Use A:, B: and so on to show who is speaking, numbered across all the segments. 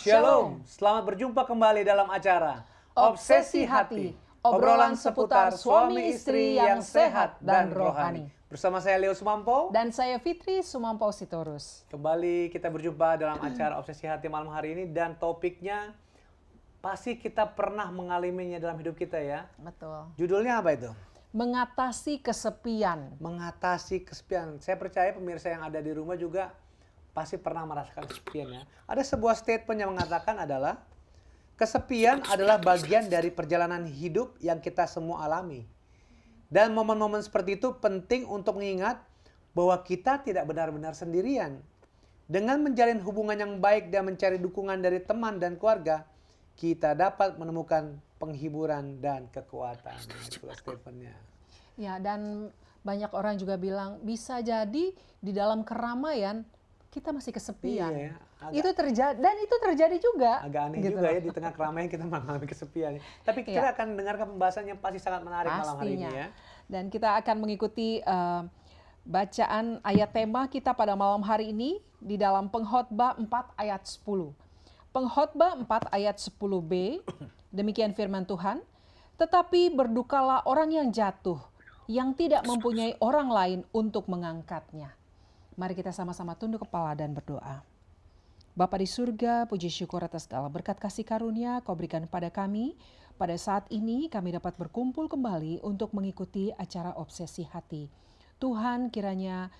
A: Shalom, selamat berjumpa kembali dalam acara Obsesi Hati, obrolan seputar suami istri yang sehat dan rohani. Bersama saya Leo Sumampo
B: dan saya Fitri Sumampo Sitorus.
A: Kembali kita berjumpa dalam acara Obsesi Hati malam hari ini, dan topiknya pasti kita pernah mengalaminya dalam hidup kita ya.
B: Betul.
A: Judulnya apa itu?
B: Mengatasi kesepian.
A: Mengatasi kesepian. Saya percaya pemirsa yang ada di rumah juga pasti pernah merasakan kesepian ya. Ada sebuah statement yang mengatakan adalah kesepian adalah bagian dari perjalanan hidup yang kita semua alami. Dan momen-momen seperti itu penting untuk mengingat bahwa kita tidak benar-benar sendirian. Dengan menjalin hubungan yang baik dan mencari dukungan dari teman dan keluarga, kita dapat menemukan penghiburan dan kekuatan. Itulah statementnya.
B: Ya, dan banyak orang juga bilang bisa jadi di dalam keramaian kita masih kesepian.
A: Iya,
B: itu terjadi, dan itu terjadi juga.
A: Agak aneh gitu juga ya, di tengah keramaian kita mengalami kesepian. Tapi kita akan mendengarkan pembahasan yang pasti sangat menarik malam hari ini ya.
B: Dan kita akan mengikuti bacaan ayat tema kita pada malam hari ini di dalam Pengkhotbah 4 ayat 10. Pengkhotbah 4 ayat 10b, demikian firman Tuhan. Tetapi berdukalah orang yang jatuh, yang tidak mempunyai orang lain untuk mengangkatnya. Mari kita sama-sama tunduk kepala dan berdoa. Bapa di surga, puji syukur atas segala berkat kasih karunia Kau berikan pada kami. Pada saat ini kami dapat berkumpul kembali untuk mengikuti acara Obsesi Hati. Tuhan kiranya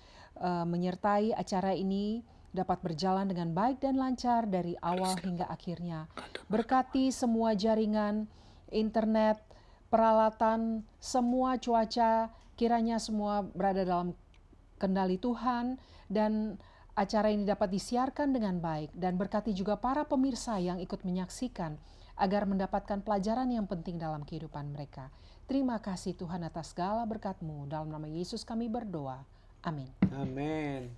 B: menyertai acara ini dapat berjalan dengan baik dan lancar dari awal hingga akhirnya. Berkati semua jaringan, internet, peralatan, semua cuaca, kiranya semua berada dalam kendali Tuhan, dan acara ini dapat disiarkan dengan baik, dan berkati juga para pemirsa yang ikut menyaksikan agar mendapatkan pelajaran yang penting dalam kehidupan mereka. Terima kasih Tuhan atas segala berkat-Mu. Dalam nama Yesus kami berdoa. Amin.
A: Amin.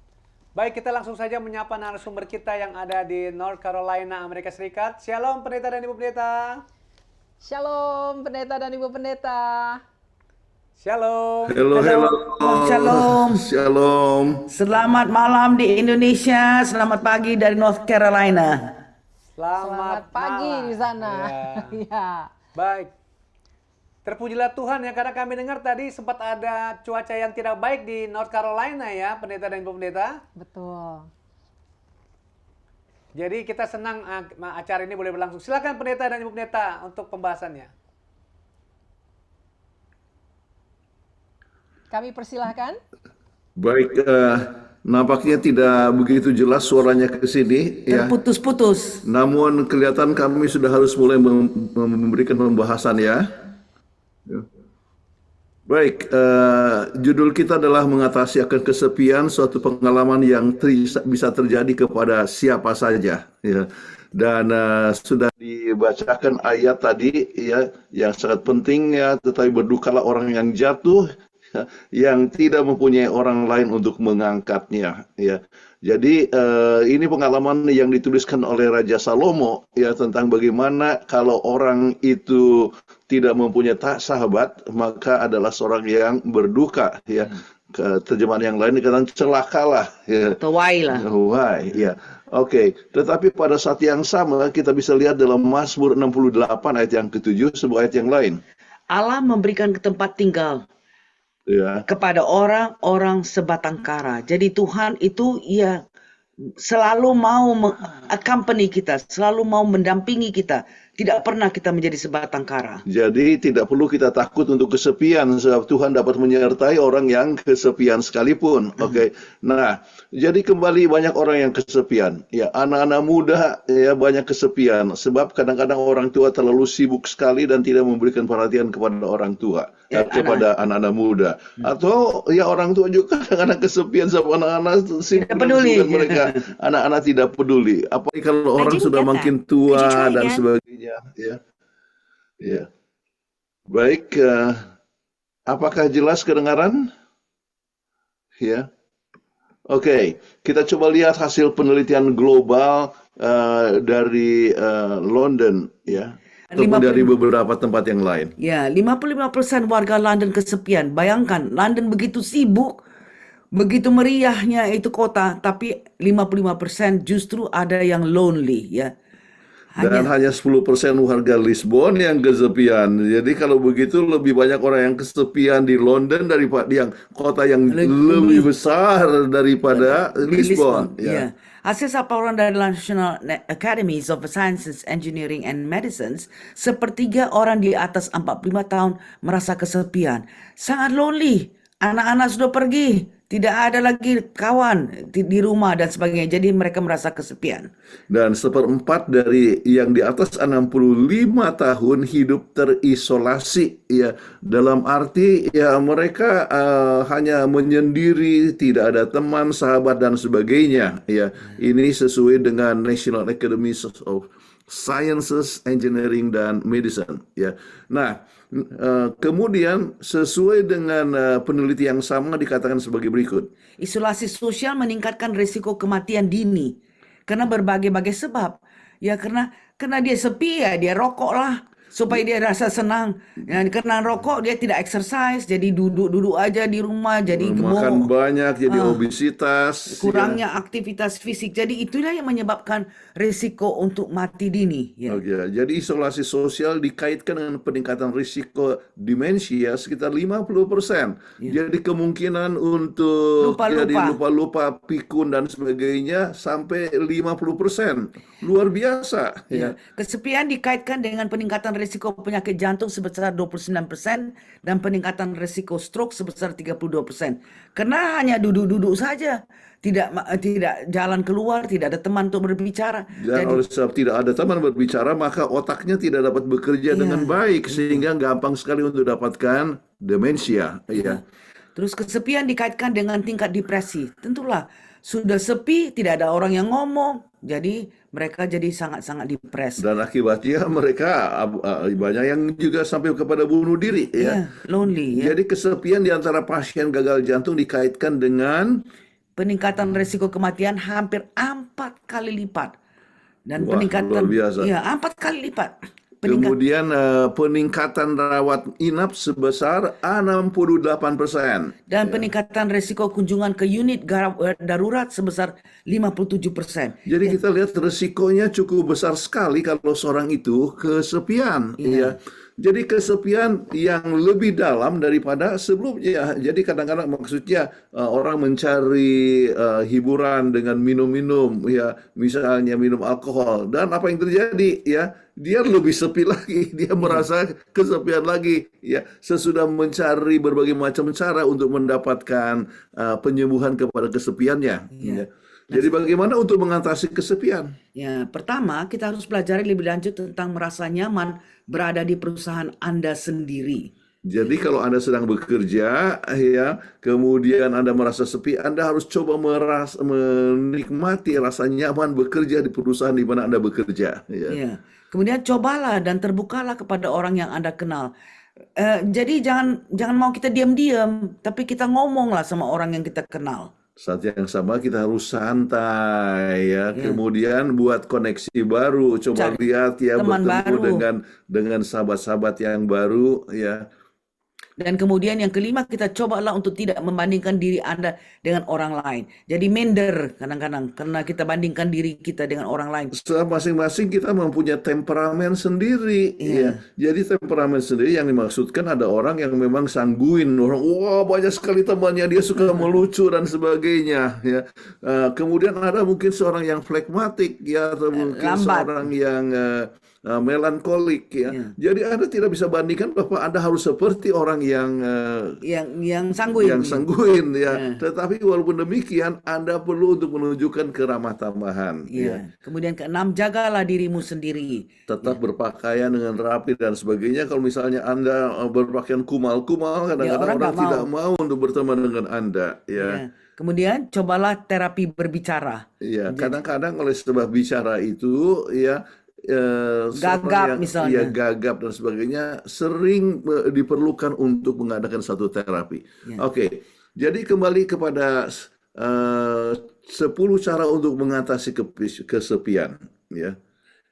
A: Baik, kita langsung saja menyapa narasumber kita yang ada di North Carolina, Amerika Serikat. Shalom pendeta dan ibu pendeta.
B: Shalom pendeta dan ibu pendeta.
A: Shalom.
C: Halo.
D: Shalom.
C: Shalom.
D: Selamat malam di Indonesia, selamat pagi dari North Carolina.
B: Selamat pagi
A: malam.
B: di sana. Ya.
A: Baik. Terpujilah Tuhan ya, karena kami dengar tadi sempat ada cuaca yang tidak baik di North Carolina ya, pendeta dan ibu pendeta.
B: Betul.
A: Jadi kita senang acara ini boleh berlangsung. Silakan pendeta dan ibu pendeta untuk pembahasannya.
B: Kami persilahkan.
C: Baik, nampaknya tidak begitu jelas suaranya ke sini.
D: Terputus-putus.
C: Namun kelihatan kami sudah harus mulai memberikan pembahasan ya. Baik, judul kita adalah mengatasi akan kesepian, suatu pengalaman yang bisa terjadi kepada siapa saja. Ya. Dan sudah dibacakan ayat tadi ya, yang sangat penting ya, tetapi berdukalah orang yang jatuh, yang tidak mempunyai orang lain untuk mengangkatnya ya. Jadi ini pengalaman yang dituliskan oleh Raja Salomo ya, tentang bagaimana kalau orang itu tidak mempunyai sahabat, maka adalah seorang yang berduka ya. Terjemahan yang lain dikatakan celakalah ya.
D: Why lah.
C: Why ya. Oke, tetapi pada saat yang sama kita bisa lihat dalam Mazmur 68 ayat yang ke-7, sebuah ayat yang lain.
D: Allah memberikan tempat tinggal kepada orang-orang sebatang kara. Jadi Tuhan itu ya selalu mau accompany kita, selalu mau mendampingi kita. Tidak pernah kita menjadi sebatang kara.
C: Jadi tidak perlu kita takut untuk kesepian, sebab Tuhan dapat menyertai orang yang kesepian sekalipun. Oke. Nah, jadi kembali banyak orang yang kesepian. Ya, anak-anak muda ya banyak kesepian, sebab kadang-kadang orang tua terlalu sibuk sekali dan tidak memberikan perhatian kepada orang tua, kepada anak-anak muda. Atau ya orang tua juga kadang-kadang kesepian, sebab anak-anak sibuk dengan mereka. Anak-anak tidak peduli. Apalagi kalau orang sudah makin tua dan sebagainya. Ya. Baik, apakah jelas kedengaran? Ya. Oke, kita coba lihat hasil penelitian global dari London ya. Ataupun dari beberapa tempat yang lain.
D: Ya, 55% warga London kesepian. Bayangkan, London begitu sibuk, begitu meriahnya itu kota, tapi 55% justru ada yang lonely ya.
C: Dan hanya 10% warga Lisbon yang kesepian. Jadi kalau begitu lebih banyak orang yang kesepian di London daripada yang kota yang lebih besar daripada
D: di
C: Lisbon.
D: Lisbon. Ya. Hasil laporan dari National Academies of Sciences, Engineering and Medicines, sepertiga orang di atas 45 tahun merasa kesepian. Sangat lonely. Anak-anak sudah pergi. Tidak ada lagi kawan di rumah dan sebagainya. Jadi mereka merasa kesepian.
C: Dan 1/4 dari yang di atas 65 tahun hidup terisolasi, ya, dalam arti ya mereka hanya menyendiri, tidak ada teman, sahabat dan sebagainya, ya. Ini sesuai dengan National Academies of Sciences, Engineering dan Medicine, ya. Nah, kemudian sesuai dengan peneliti yang sama dikatakan sebagai berikut.
D: Isolasi sosial meningkatkan risiko kematian dini karena berbagai-bagai sebab. Ya karena dia sepi, ya dia rokok lah supaya dia rasa senang. Ya, karena rokok dia tidak exercise, jadi duduk-duduk aja di rumah, jadi
C: Makan
D: gemuk,
C: banyak, jadi obesitas,
D: kurangnya aktivitas fisik. Jadi itulah yang menyebabkan risiko untuk mati dini. Ya.
C: Oke, jadi isolasi sosial dikaitkan dengan peningkatan risiko demensia sekitar 50%. Jadi kemungkinan untuk jadi lupa-lupa, pikun dan sebagainya sampai 50%. Luar biasa.
D: Ya. Kesepian dikaitkan dengan peningkatan risiko penyakit jantung sebesar 29% dan peningkatan risiko stroke sebesar 32%. Karena hanya duduk-duduk saja, tidak jalan keluar, tidak ada teman untuk berbicara.
C: Dan oleh sebab tidak ada teman berbicara, maka otaknya tidak dapat bekerja dengan baik, sehingga gampang sekali untuk dapatkan demensia. Ya.
D: Terus kesepian dikaitkan dengan tingkat depresi. Tentulah sudah sepi, tidak ada orang yang ngomong, jadi mereka jadi sangat-sangat depres.
C: Dan akibatnya mereka banyak yang juga sampai kepada bunuh diri, ya.
D: Lonely. Ya.
C: Jadi kesepian di antara pasien gagal jantung dikaitkan dengan
D: peningkatan risiko kematian hampir 4 kali lipat. Dan
C: luar biasa.
D: Ya, 4 kali lipat.
C: Kemudian peningkatan rawat inap sebesar 68%.
D: Dan peningkatan risiko kunjungan ke unit darurat sebesar 57%.
C: Jadi kita lihat risikonya cukup besar sekali kalau seorang itu kesepian. Ya. Jadi kesepian yang lebih dalam daripada sebelumnya. Jadi kadang-kadang maksudnya orang mencari hiburan dengan minum-minum, ya, misalnya minum alkohol. Dan apa yang terjadi, ya, dia lebih sepi lagi, dia merasa kesepian lagi, ya, sesudah mencari berbagai macam cara untuk mendapatkan penyembuhan kepada kesepiannya. Ya. Jadi bagaimana untuk mengatasi kesepian?
D: Ya, pertama kita harus pelajari lebih lanjut tentang merasa nyaman berada di perusahaan Anda sendiri.
C: Jadi kalau Anda sedang bekerja, ya, kemudian Anda merasa sepi, Anda harus coba menikmati rasa nyaman bekerja di perusahaan di mana Anda bekerja.
D: Ya. Kemudian cobalah dan terbukalah kepada orang yang Anda kenal. Jadi jangan mau kita diam-diam, tapi kita ngomonglah sama orang yang kita kenal.
C: Saat yang sama kita harus santai, ya. Kemudian buat koneksi baru, coba lihat, ya, bertemu dengan sahabat-sahabat yang baru, ya.
D: Dan kemudian yang kelima, kita cobalah untuk tidak membandingkan diri Anda dengan orang lain. Jadi minder kadang-kadang karena kita bandingkan diri kita dengan orang lain.
C: Masing-masing kita mempunyai temperamen sendiri. Ya. Jadi temperamen sendiri yang dimaksudkan ada orang yang memang sanguin, orang wah banyak sekali temannya, dia suka melucu dan sebagainya. Ya. Kemudian ada mungkin seorang yang flekmatik, ya, atau mungkin seorang yang melankolik, ya. Jadi Anda tidak bisa bandingkan bahwa Anda harus seperti orang yang sanguin, ya. Tetapi walaupun demikian Anda perlu untuk menunjukkan keramah tamahan. Ya.
D: Kemudian keenam, jagalah dirimu sendiri.
C: Tetap berpakaian dengan rapi dan sebagainya. Kalau misalnya Anda berpakaian kumal-kumal, kadang-kadang orang tidak mau untuk berteman dengan Anda. Ya.
D: Kemudian cobalah terapi berbicara.
C: Ya, kadang-kadang oleh sebab bicara itu, ya,
D: gagap misalnya,
C: gagap dan sebagainya sering diperlukan untuk mengadakan satu terapi. Oke, jadi kembali kepada 10 cara untuk mengatasi kesepian. Ya,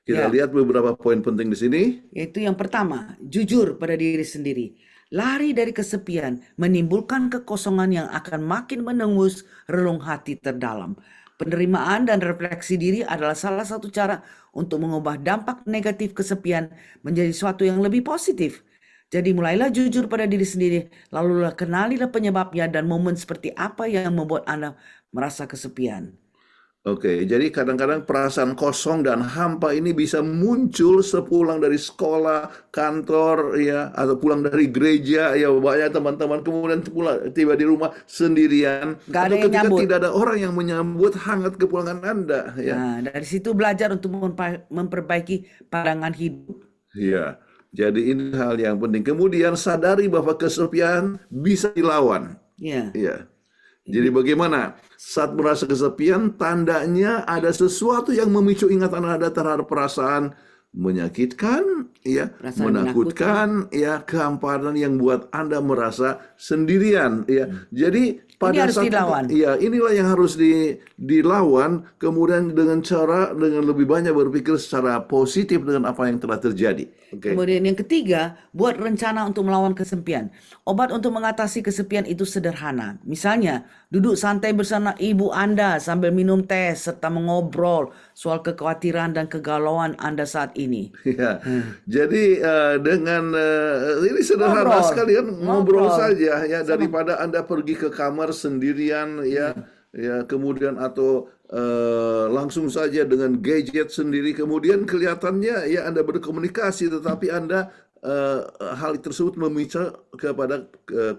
C: kita lihat beberapa poin penting di sini.
D: Yaitu yang pertama, jujur pada diri sendiri. Lari dari kesepian menimbulkan kekosongan yang akan makin menembus relung hati terdalam. Penerimaan dan refleksi diri adalah salah satu cara untuk mengubah dampak negatif kesepian menjadi sesuatu yang lebih positif. Jadi mulailah jujur pada diri sendiri, lalu kenalilah penyebabnya dan momen seperti apa yang membuat Anda merasa kesepian.
C: Oke, jadi kadang-kadang perasaan kosong dan hampa ini bisa muncul sepulang dari sekolah, kantor, ya, atau pulang dari gereja, ya, banyak teman-teman kemudian tiba di rumah sendirian,
D: Gak ada
C: atau
D: yang
C: ketika
D: nyambut.
C: tidak ada orang yang menyambut hangat kepulangan Anda, ya.
D: Nah, dari situ belajar untuk memperbaiki pandangan hidup.
C: Ya, jadi ini hal yang penting. Kemudian sadari bahwa kesepian bisa dilawan.
D: Ya,
C: Ya. Jadi bagaimana saat merasa kesepian, tandanya ada sesuatu yang memicu ingatan Anda terhadap perasaan menyakitkan, ya,
D: perasaan
C: menakutkan, ya, kehamparan yang buat Anda merasa sendirian, ya. Jadi
D: Ini
C: pada
D: harus
C: saat
D: dilawan.
C: ya, inilah yang harus dilawan, kemudian dengan lebih banyak berpikir secara positif dengan apa yang telah terjadi. Oke.
D: Kemudian yang ketiga, buat rencana untuk melawan kesepian. Obat untuk mengatasi kesepian itu sederhana. Misalnya, duduk santai bersama ibu Anda sambil minum teh serta mengobrol soal kekhawatiran dan kegalauan Anda saat ini.
C: Ya, jadi ini sederhana
D: Ngobrol.
C: sekali kan, ngobrol
D: Ngobrol.
C: saja ya, daripada Anda pergi ke kamar sendirian, ya, ya, kemudian atau langsung saja dengan gadget sendiri, kemudian kelihatannya ya Anda berkomunikasi, tetapi Anda hal tersebut memicu kepada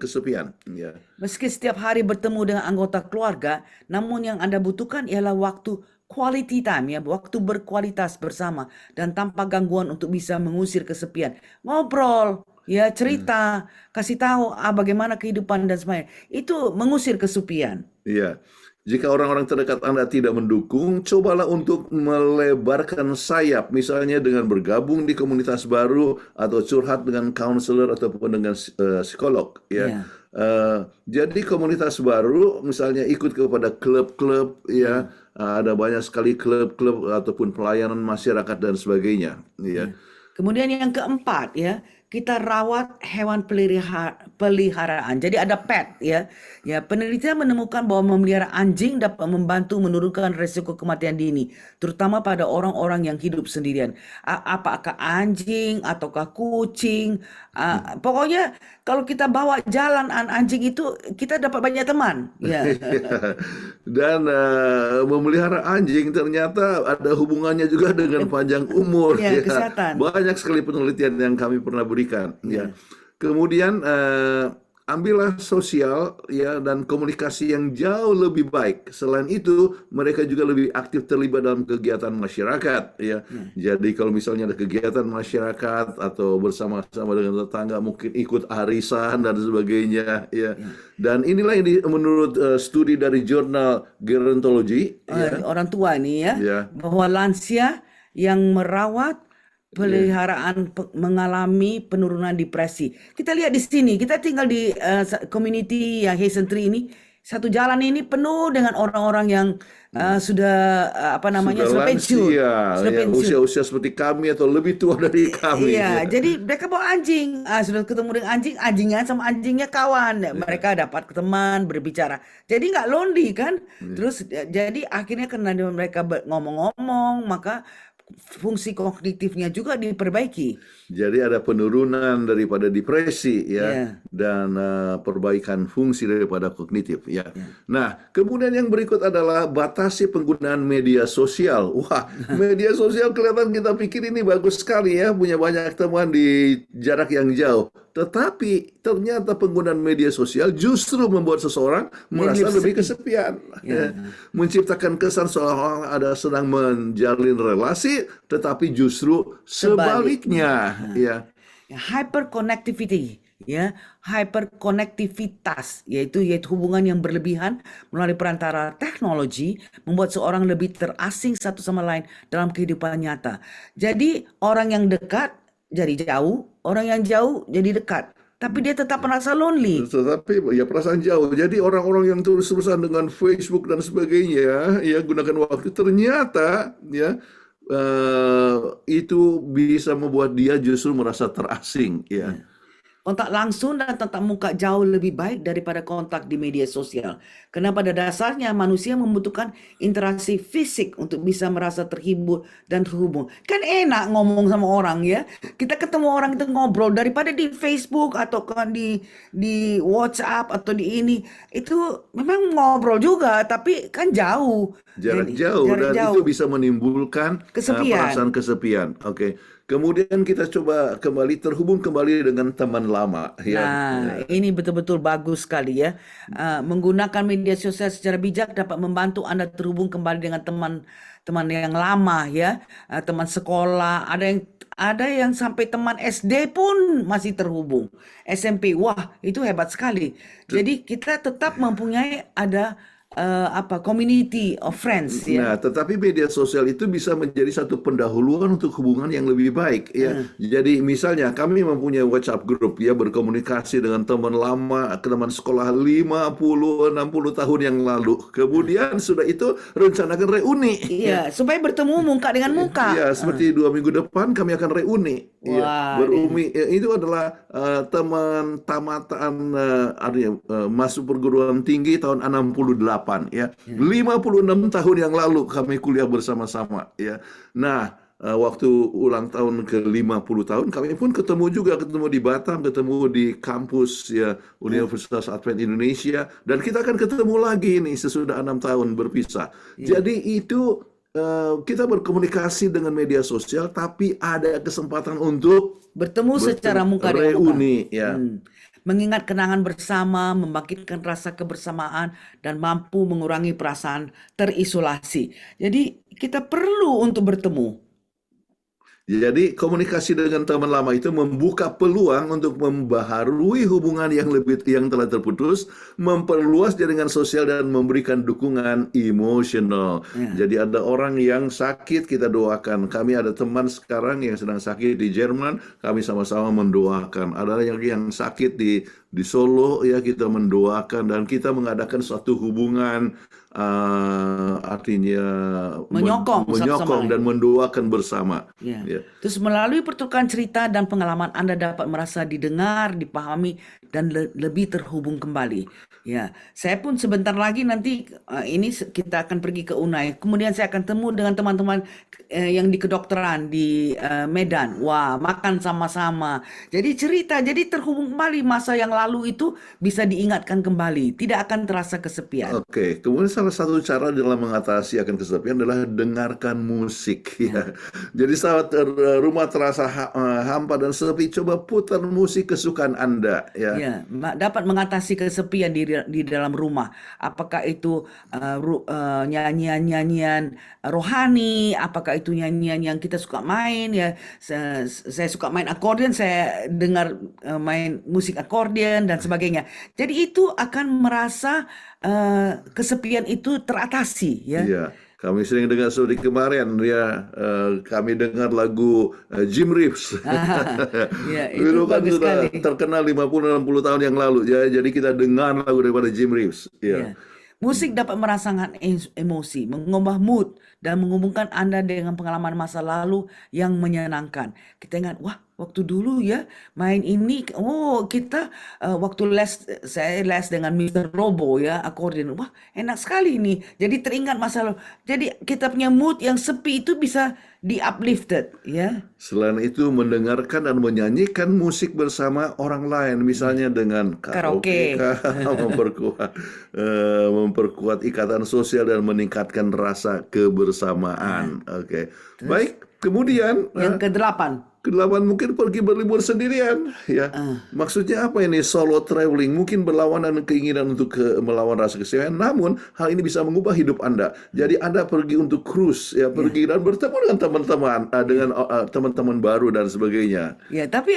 C: kesepian, ya.
D: Meski setiap hari bertemu dengan anggota keluarga, namun yang Anda butuhkan ialah waktu quality time, ya, waktu berkualitas bersama dan tanpa gangguan untuk bisa mengusir kesepian. Ngobrol, ya, cerita, kasih tahu bagaimana kehidupan dan sebagainya. Itu mengusir kesepian.
C: Iya. Jika orang-orang terdekat Anda tidak mendukung, cobalah untuk melebarkan sayap, misalnya dengan bergabung di komunitas baru atau curhat dengan counselor ataupun dengan psikolog, ya.
D: Ya.
C: Jadi komunitas baru, misalnya ikut kepada klub-klub, ya, ada banyak sekali klub-klub ataupun pelayanan masyarakat dan sebagainya, ya.
D: Kemudian yang keempat, ya, kita rawat hewan peliharaan. Jadi ada pet, ya. Ya, penelitian menemukan bahwa memelihara anjing dapat membantu menurunkan risiko kematian dini, terutama pada orang-orang yang hidup sendirian. Apakah anjing ataukah kucing? Pokoknya kalau kita bawa jalan anjing itu, kita dapat banyak teman. Ya.
C: Dan memelihara anjing ternyata ada hubungannya juga dengan panjang umur,
D: Ya,
C: ya.
D: kesehatan.
C: Banyak sekali penelitian yang kami pernah berikan, ya. Kemudian ambillah sosial, ya, dan komunikasi yang jauh lebih baik. Selain itu, mereka juga lebih aktif terlibat dalam kegiatan masyarakat, ya. Jadi kalau misalnya ada kegiatan masyarakat atau bersama-sama dengan tetangga, mungkin ikut arisan dan sebagainya, ya. Dan inilah yang menurut studi dari jurnal Gerontology, ya.
D: Orang tua ini, ya,
C: Ya.
D: bahwa lansia yang merawat peliharaan mengalami penurunan depresi. Kita lihat di sini, kita tinggal di community yang Hazen Tree ini, satu jalan ini penuh dengan orang-orang yang sudah sudah pensiun,
C: lansia,
D: sudah
C: ya,
D: pensiun.
C: usia-usia seperti kami atau lebih tua dari kami,
D: Iya,
C: ya.
D: jadi mereka bawa anjing. Sudah ketemu dengan anjing, anjingnya sama anjingnya kawan. Mereka dapat teman, berbicara. Jadi nggak lonely kan? Terus jadi akhirnya karena mereka ngomong-ngomong, maka fungsi kognitifnya juga diperbaiki.
C: Jadi ada penurunan daripada depresi, ya,
D: Ya.
C: dan perbaikan fungsi daripada kognitif, ya. Nah, kemudian yang berikut adalah batasi penggunaan media sosial. Wah, media sosial kelihatan kita pikir ini bagus sekali, ya, punya banyak teman di jarak yang jauh. Tetapi ternyata penggunaan media sosial justru membuat seseorang merasa lebih kesepian, ya. Menciptakan kesan seolah-olah ada sedang menjalin relasi, tetapi justru sebaliknya, ya.
D: Hyperconnectivity, ya, hyperkonektivitas, yaitu hubungan yang berlebihan melalui perantara teknologi membuat seorang lebih terasing satu sama lain dalam kehidupan nyata. Jadi orang yang dekat jadi jauh, orang yang jauh jadi dekat, tapi dia tetap merasa lonely.
C: Tetapi ya perasaan jauh. Jadi orang-orang yang terus-terusan dengan Facebook dan sebagainya, ya, gunakan waktu, ternyata, ya, itu bisa membuat dia justru merasa terasing, ya.
D: kontak langsung dan tatap muka jauh lebih baik daripada kontak di media sosial. Karena pada dasarnya manusia membutuhkan interaksi fisik untuk bisa merasa terhibur dan terhubung. Kan enak ngomong sama orang ya. Kita ketemu orang kita ngobrol daripada di Facebook atau kan di WhatsApp atau di ini. Itu memang ngobrol juga tapi kan jauh.
C: Jarak
D: Jadi,
C: jauh
D: jarak
C: dan itu
D: jauh.
C: bisa menimbulkan
D: Kesepian.
C: perasaan kesepian. Oke. Kemudian kita coba kembali terhubung kembali dengan teman lama ya.
D: Nah, ini betul-betul bagus sekali ya. Menggunakan media sosial secara bijak dapat membantu Anda terhubung kembali dengan teman-teman yang lama ya, teman sekolah. Ada yang sampai teman SD pun masih terhubung. SMP, wah itu hebat sekali. Jadi kita tetap mempunyai ada community of friends ya.
C: Nah, tetapi media sosial itu bisa menjadi satu pendahuluan untuk hubungan yang lebih baik ya. Jadi misalnya kami mempunyai WhatsApp group ya, berkomunikasi dengan teman lama, teman sekolah 50-60 tahun yang lalu. Kemudian sudah itu rencanakan reuni.
D: Iya, supaya bertemu muka dengan muka.
C: Iya, seperti 2 minggu depan kami akan reuni. Iya,
D: Wah,
C: berumi itu adalah teman tamatan masuk perguruan tinggi tahun 68 ya. 56 tahun yang lalu kami kuliah bersama-sama ya. Nah, waktu ulang tahun ke-50 tahun kami pun ketemu di Batam, ketemu di kampus ya Universitas Advent Indonesia dan kita akan ketemu lagi nih sesudah 6 tahun berpisah. Jadi itu kita berkomunikasi dengan media sosial tapi ada kesempatan untuk
D: bertemu secara muka dengan muka.
C: reuni ya.
D: Mengingat kenangan bersama, membangkitkan rasa kebersamaan, dan mampu mengurangi perasaan terisolasi. Jadi kita perlu untuk bertemu.
C: Jadi komunikasi dengan teman lama itu membuka peluang untuk membaharui hubungan yang telah terputus, memperluas jaringan sosial dan memberikan dukungan emosional. Jadi ada orang yang sakit kita doakan. Kami ada teman sekarang yang sedang sakit di Jerman, kami sama-sama mendoakan. Ada yang sakit di Solo ya kita mendoakan dan kita mengadakan suatu hubungan artinya
D: Menyokong satu sama lain.
C: dan mendoakan bersama.
D: Ya.
C: Ya.
D: Terus melalui pertukaran cerita dan pengalaman Anda dapat merasa didengar, dipahami, dan lebih terhubung kembali. Ya, saya pun sebentar lagi nanti ini kita akan pergi ke Unai. Kemudian saya akan temu dengan teman-teman yang di kedokteran di Medan. Wah, makan sama-sama. Jadi cerita, jadi terhubung kembali masa yang lalu itu bisa diingatkan kembali. Tidak akan terasa kesepian.
C: Oke, kemudian salah satu cara dalam mengatasi akan kesepian adalah dengarkan musik ya. Jadi saat rumah terasa hampa dan sepi, coba putar musik kesukaan Anda ya.
D: Ya, dapat mengatasi kesepian di dalam rumah. Apakah itu nyanyian-nyanyian rohani, apakah itu nyanyian yang kita suka main ya. Saya suka main akordeon, saya dengar main musik akordeon dan sebagainya. Jadi itu akan merasa kesepian itu teratasi ya.
C: Iya, kami sering dengar seperti kemarin ya, kami dengar lagu Jim Reeves.
D: Ya, itu
C: Dulu kan
D: bagus
C: sudah
D: sekali.
C: terkenal 50-60 tahun yang lalu ya. Jadi kita dengar lagu daripada Jim Reeves.
D: Ya.
C: Ya.
D: Musik dapat merasakan emosi, mengubah mood, dan menghubungkan Anda dengan pengalaman masa lalu yang menyenangkan. Kita ingat, wah waktu dulu ya main ini, oh kita waktu saya les dengan Mr. Robo ya, akordeon. Wah enak sekali ini. Jadi teringat masa lalu. Jadi kita punya mood yang sepi itu bisa di-uplifted ya.
C: Selain itu mendengarkan dan menyanyikan musik bersama orang lain, misalnya dengan
D: Karaoke.
C: memperkuat ikatan sosial dan meningkatkan rasa kebersamaan. Oke. Baik, kemudian
D: Yang ke-8.
C: kedelapan mungkin pergi berlibur sendirian ya. Maksudnya apa ini solo traveling? Mungkin berlawanan keinginan untuk melawan rasa kesepian. Namun hal ini bisa mengubah hidup Anda. Jadi Anda pergi untuk cruise ya, pergi dan bertemu dengan teman-teman, dengan teman-teman baru dan sebagainya.
D: Ya, tapi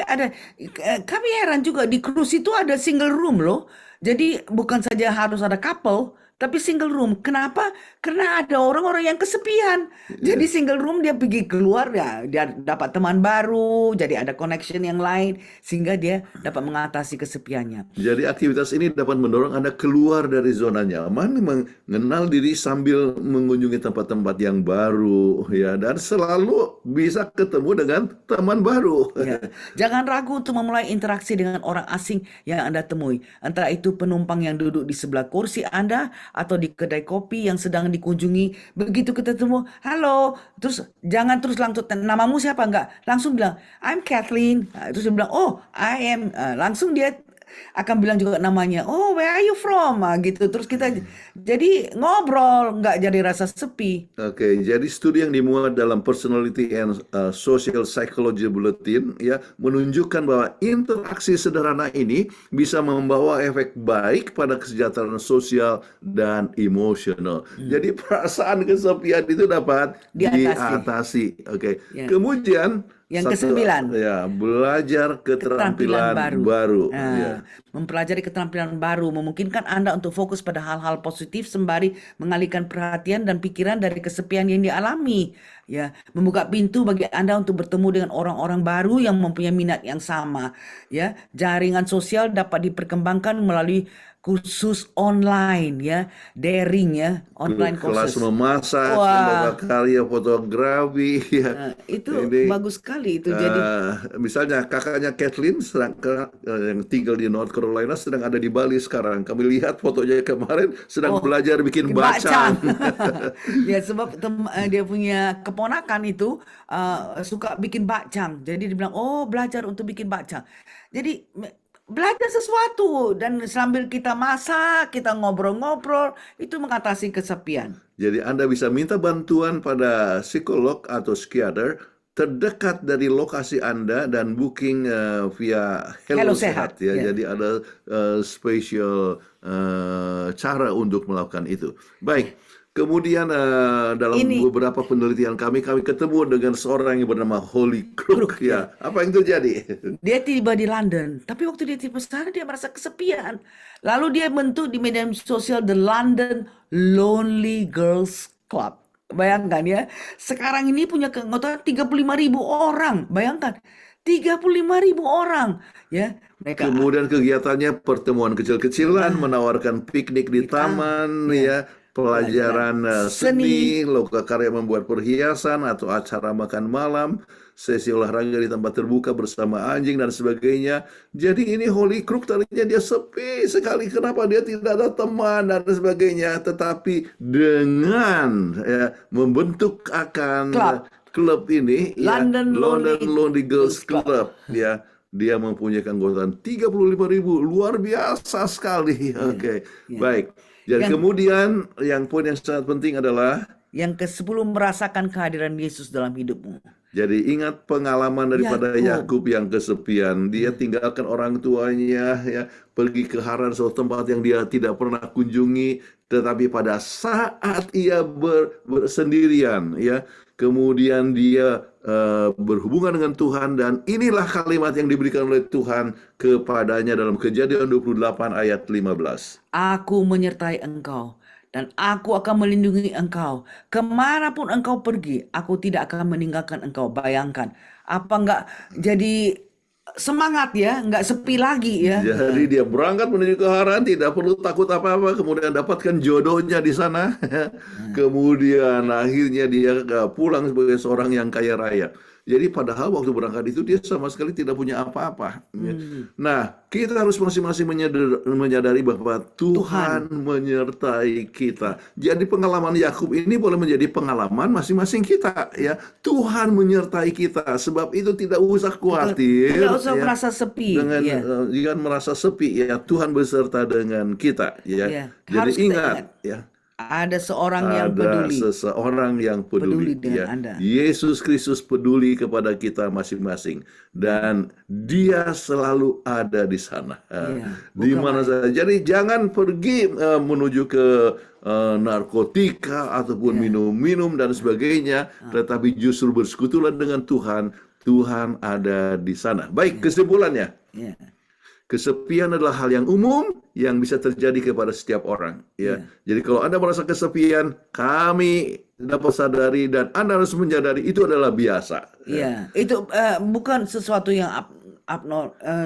D: kami heran juga di cruise itu ada single room loh. Jadi bukan saja harus ada couple, Tapi single room, kenapa? Karena ada orang-orang yang kesepian. Jadi single room dia pergi keluar, ya, dia dapat teman baru, jadi ada connection yang lain, sehingga dia dapat mengatasi kesepiannya.
C: Jadi aktivitas ini dapat mendorong Anda keluar dari zona nyaman, mengenal diri sambil mengunjungi tempat-tempat yang baru, ya, dan selalu bisa ketemu dengan teman baru.
D: Ya. Jangan ragu untuk memulai interaksi dengan orang asing yang Anda temui. Entah itu penumpang yang duduk di sebelah kursi Anda atau di kedai kopi yang sedang dikunjungi. Begitu ketemu, halo, terus jangan terus langsung, namamu siapa? Enggak, langsung bilang, I'm Kathleen. Nah, terus dia bilang, oh, I am. Langsung dia akan bilang juga namanya, oh, where are you from? Gitu. Terus kita jadi ngobrol, nggak jadi rasa sepi.
C: Oke, jadi studi yang dimuat dalam Personality and Social Psychology Bulletin ya menunjukkan bahwa interaksi sederhana ini bisa membawa efek baik pada kesejahteraan sosial dan emosional. Jadi perasaan kesepian itu dapat diatasi. Oke.
D: Ya.
C: Kemudian
D: Yang ke-9,
C: ya, belajar keterampilan baru. Ya.
D: Mempelajari keterampilan baru memungkinkan Anda untuk fokus pada hal-hal positif sembari mengalihkan perhatian dan pikiran dari kesepian yang dialami. Ya, membuka pintu bagi Anda untuk bertemu dengan orang-orang baru yang mempunyai minat yang sama. Ya, jaringan sosial dapat diperkembangkan melalui kursus online, ya, daring, ya, online
C: Kelas
D: courses.
C: memasak,
D: Wah.
C: membaca karya fotografi, ya.
D: Itu
C: Ini,
D: bagus sekali itu. Jadi
C: misalnya kakaknya Kathleen yang tinggal di North Carolina sedang ada di Bali sekarang. Kami lihat fotonya kemarin sedang belajar bikin bacang.
D: Ya, sebab dia punya keponakan itu suka bikin bacang. Jadi dia bilang, oh, belajar untuk bikin bacang. Jadi belajar sesuatu, dan sambil kita masak, kita ngobrol-ngobrol, itu mengatasi kesepian.
C: Jadi Anda bisa minta bantuan pada psikolog atau psikiater terdekat dari lokasi Anda dan booking via Hello Sehat, ya. Jadi ada spesial cara untuk melakukan itu. Baik. Kemudian dalam beberapa penelitian kami ketemu dengan seorang yang bernama Holly Crook, ya. Apa yang terjadi?
D: Dia tiba di London, tapi waktu dia tiba sana dia merasa kesepian. Lalu dia bentuk di media sosial The London Lonely Girls Club. Bayangkan, ya, sekarang ini punya keanggotaan 35.000 orang. Bayangkan, 35.000 orang, ya. Mereka
C: Kemudian kegiatannya pertemuan kecil-kecilan, menawarkan piknik di taman, ya. Pelajaran seni, lokakarya membuat perhiasan atau acara makan malam, sesi olahraga di tempat terbuka bersama anjing dan sebagainya. Jadi ini Holly Crook tadinya dia sepi sekali. Kenapa dia tidak ada teman dan sebagainya? Tetapi dengan membentuk akan klub ini,
D: London
C: Lonely Girls Club, ya. Dia mempunyai keanggotaan 35.000, luar biasa sekali. Oke. Baik. Dan kemudian yang poin yang sangat penting adalah
D: yang ke-10, merasakan kehadiran Yesus dalam hidupmu.
C: Jadi ingat pengalaman daripada Yakub yang kesepian. Dia tinggalkan orang tuanya, ya, pergi ke Haran, suatu tempat yang dia tidak pernah kunjungi. Tetapi pada saat ia bersendirian, ya, kemudian dia berhubungan dengan Tuhan, dan inilah kalimat yang diberikan oleh Tuhan kepadanya dalam Kejadian 28 ayat 15.
D: Aku menyertai engkau, dan aku akan melindungi engkau. Kemanapun engkau pergi, aku tidak akan meninggalkan engkau. Bayangkan, apa enggak jadi semangat, ya, enggak sepi lagi, ya.
C: Jadi dia berangkat menuju ke Haran, tidak perlu takut apa-apa, kemudian dapatkan jodohnya di sana. Kemudian akhirnya dia pulang sebagai seorang yang kaya raya. Jadi padahal waktu berangkat itu dia sama sekali tidak punya apa-apa. Nah, kita harus masing-masing menyadari bahwa Tuhan menyertai kita. Jadi pengalaman Yakub ini boleh menjadi pengalaman masing-masing kita, ya. Tuhan menyertai kita, sebab itu tidak usah khawatir.
D: Tidak usah
C: ya,
D: merasa sepi.
C: Jangan merasa sepi, ya. Tuhan beserta dengan kita, ya. Jadi ingat, ya.
D: Ada seseorang yang peduli dengan Anda.
C: Yesus Kristus peduli kepada kita masing-masing, dan Dia selalu ada di sana, di mana saja. Jadi jangan pergi menuju ke narkotika ataupun minum-minum dan sebagainya, tetapi justru bersekutulah dengan Tuhan. Tuhan ada di sana. Baik, kesimpulannya. Kesepian adalah hal yang umum yang bisa terjadi kepada setiap orang. Ya, jadi kalau Anda merasa kesepian, kami dapat sadari dan Anda harus menyadari itu adalah biasa.
D: Iya, itu bukan sesuatu yang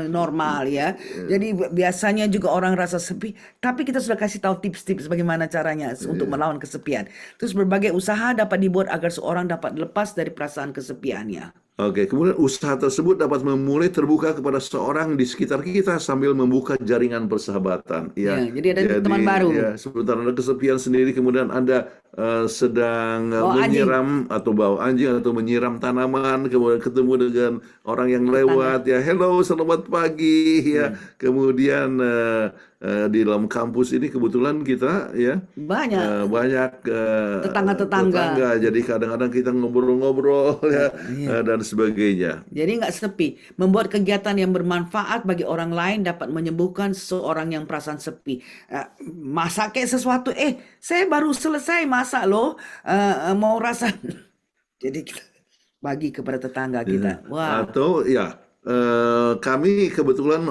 D: normal ya. Jadi biasanya juga orang rasa sepi, tapi kita sudah kasih tahu tips-tips bagaimana caranya untuk melawan kesepian. Terus berbagai usaha dapat dibuat agar seorang dapat lepas dari perasaan kesepiannya.
C: Oke, kemudian usaha tersebut dapat memulai terbuka kepada seorang di sekitar kita sambil membuka jaringan persahabatan. Ya,
D: jadi ada teman baru.
C: Ya, sebentar Anda kesepian sendiri, kemudian Anda sedang
D: Bawa
C: menyiram atau bawa anjing atau menyiram tanaman, kemudian ketemu dengan orang yang lewat, ya, hello, selamat pagi, ya. Kemudian di dalam kampus ini kebetulan kita, ya, banyak tetangga. Jadi kadang-kadang kita ngobrol-ngobrol, ya, dan sebagainya.
D: Jadi nggak sepi. Membuat kegiatan yang bermanfaat bagi orang lain dapat menyembuhkan seseorang yang perasaan sepi. Masak kayak sesuatu, saya baru selesai masak loh, mau rasa. Jadi kita bagi kepada tetangga kita. Wah.
C: Atau ya, kami kebetulan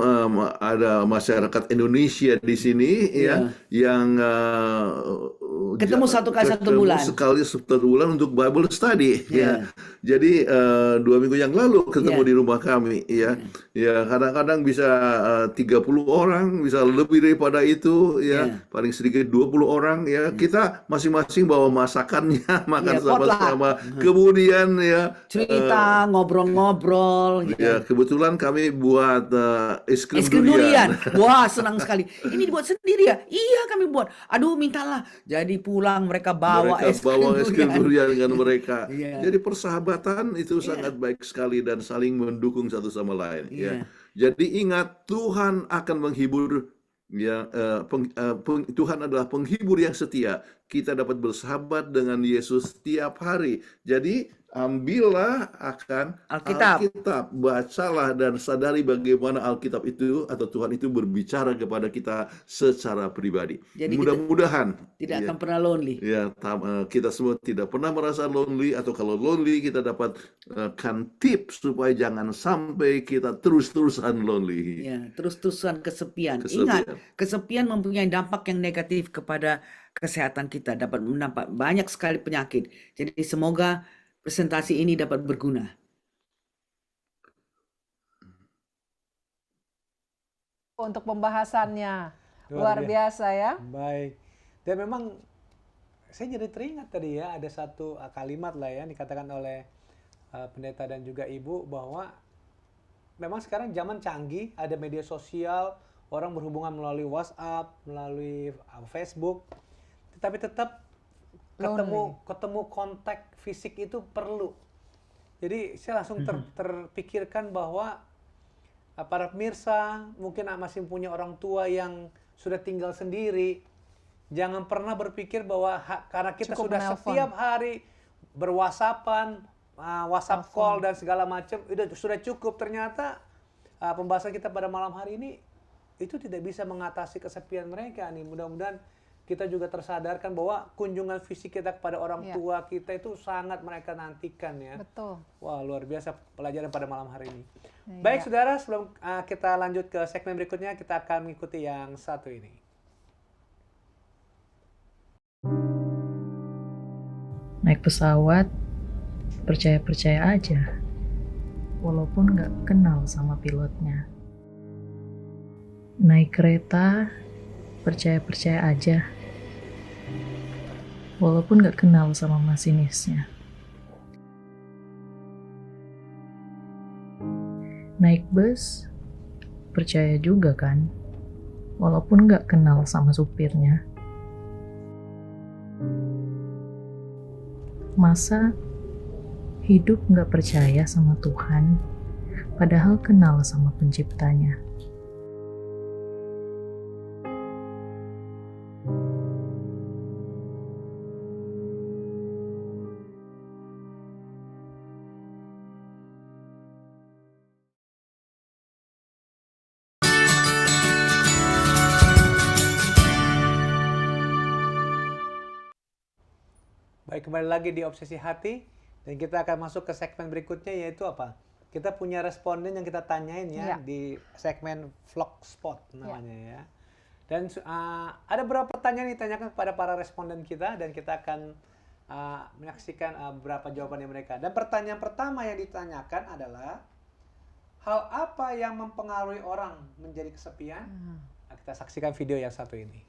C: ada masyarakat Indonesia di sini, ya, yang
D: ketemu satu kali satu bulan.
C: Sekali satu bulan untuk Bible study. Ya. Jadi 2 minggu yang lalu ketemu di rumah kami. Ya, ya, kadang-kadang bisa 30 orang, bisa lebih daripada itu. Ya, paling sedikit 20 orang. Ya, kita masing-masing bawa masakannya, makan sama-sama. Kemudian ya
D: cerita, ngobrol-ngobrol.
C: Ya, kebetulan kami buat es krim
D: durian. Wah, senang sekali. Ini dibuat sendiri ya? Iya, kami buat. Aduh, mintalah. Jadi pulang mereka bawa es krim
C: durian dengan mereka. Jadi persahabatan itu sangat baik sekali dan saling mendukung satu sama lain. Ya. Jadi ingat, Tuhan akan menghibur. Ya, Tuhan adalah penghibur yang setia. Kita dapat bersahabat dengan Yesus setiap hari. Jadi ambillah akan Alkitab, bacalah dan sadari bagaimana Alkitab itu atau Tuhan itu berbicara kepada kita secara pribadi.
D: Jadi
C: mudah-mudahan
D: tidak akan pernah lonely.
C: Ya, kita semua tidak pernah merasa lonely, atau kalau lonely kita dapat tips supaya jangan sampai kita terus-terusan lonely.
D: Ya, terus-terusan kesepian. Ingat, kesepian mempunyai dampak yang negatif kepada kesehatan kita, dapat menampak banyak sekali penyakit. Jadi semoga presentasi ini dapat berguna.
B: Untuk pembahasannya luar biasa ya.
A: Baik. Dan memang saya jadi teringat tadi ya, ada satu kalimat lah ya dikatakan oleh pendeta dan juga ibu, bahwa memang sekarang zaman canggih, ada media sosial, orang berhubungan melalui WhatsApp, melalui Facebook, tetapi tetap ketemu kontak fisik itu perlu. Jadi saya langsung terpikirkan bahwa para pemirsa mungkin masih punya orang tua yang sudah tinggal sendiri. Jangan pernah berpikir bahwa karena kita sudah setiap hari berwhatsappan, WhatsApp call dan segala macam, sudah cukup. Ternyata pembahasan kita pada malam hari ini itu tidak bisa mengatasi kesepian mereka nih. Mudah-mudahan kita juga tersadarkan bahwa kunjungan fisik kita kepada orang tua kita itu sangat mereka nantikan ya.
B: Betul.
A: Wah, luar biasa pelajaran pada malam hari ini. Baik saudara, sebelum kita lanjut ke segmen berikutnya, kita akan mengikuti yang satu ini.
E: Naik pesawat, percaya-percaya aja, walaupun nggak kenal sama pilotnya. Naik kereta, percaya-percaya aja, walaupun nggak kenal sama masinisnya. Naik bus, percaya juga kan, walaupun nggak kenal sama supirnya. Masa hidup nggak percaya sama Tuhan, padahal kenal sama penciptanya?
A: Baik, kembali lagi di Obsesi Hati, dan kita akan masuk ke segmen berikutnya, yaitu apa? Kita punya responden yang kita tanyain ya, di segmen Vlogspot namanya ya. Dan ada beberapa pertanyaan yang ditanyakan kepada para responden kita dan kita akan menyaksikan beberapa jawabannya mereka. Dan pertanyaan pertama yang ditanyakan adalah hal apa yang mempengaruhi orang menjadi kesepian? Nah, kita saksikan video yang satu ini.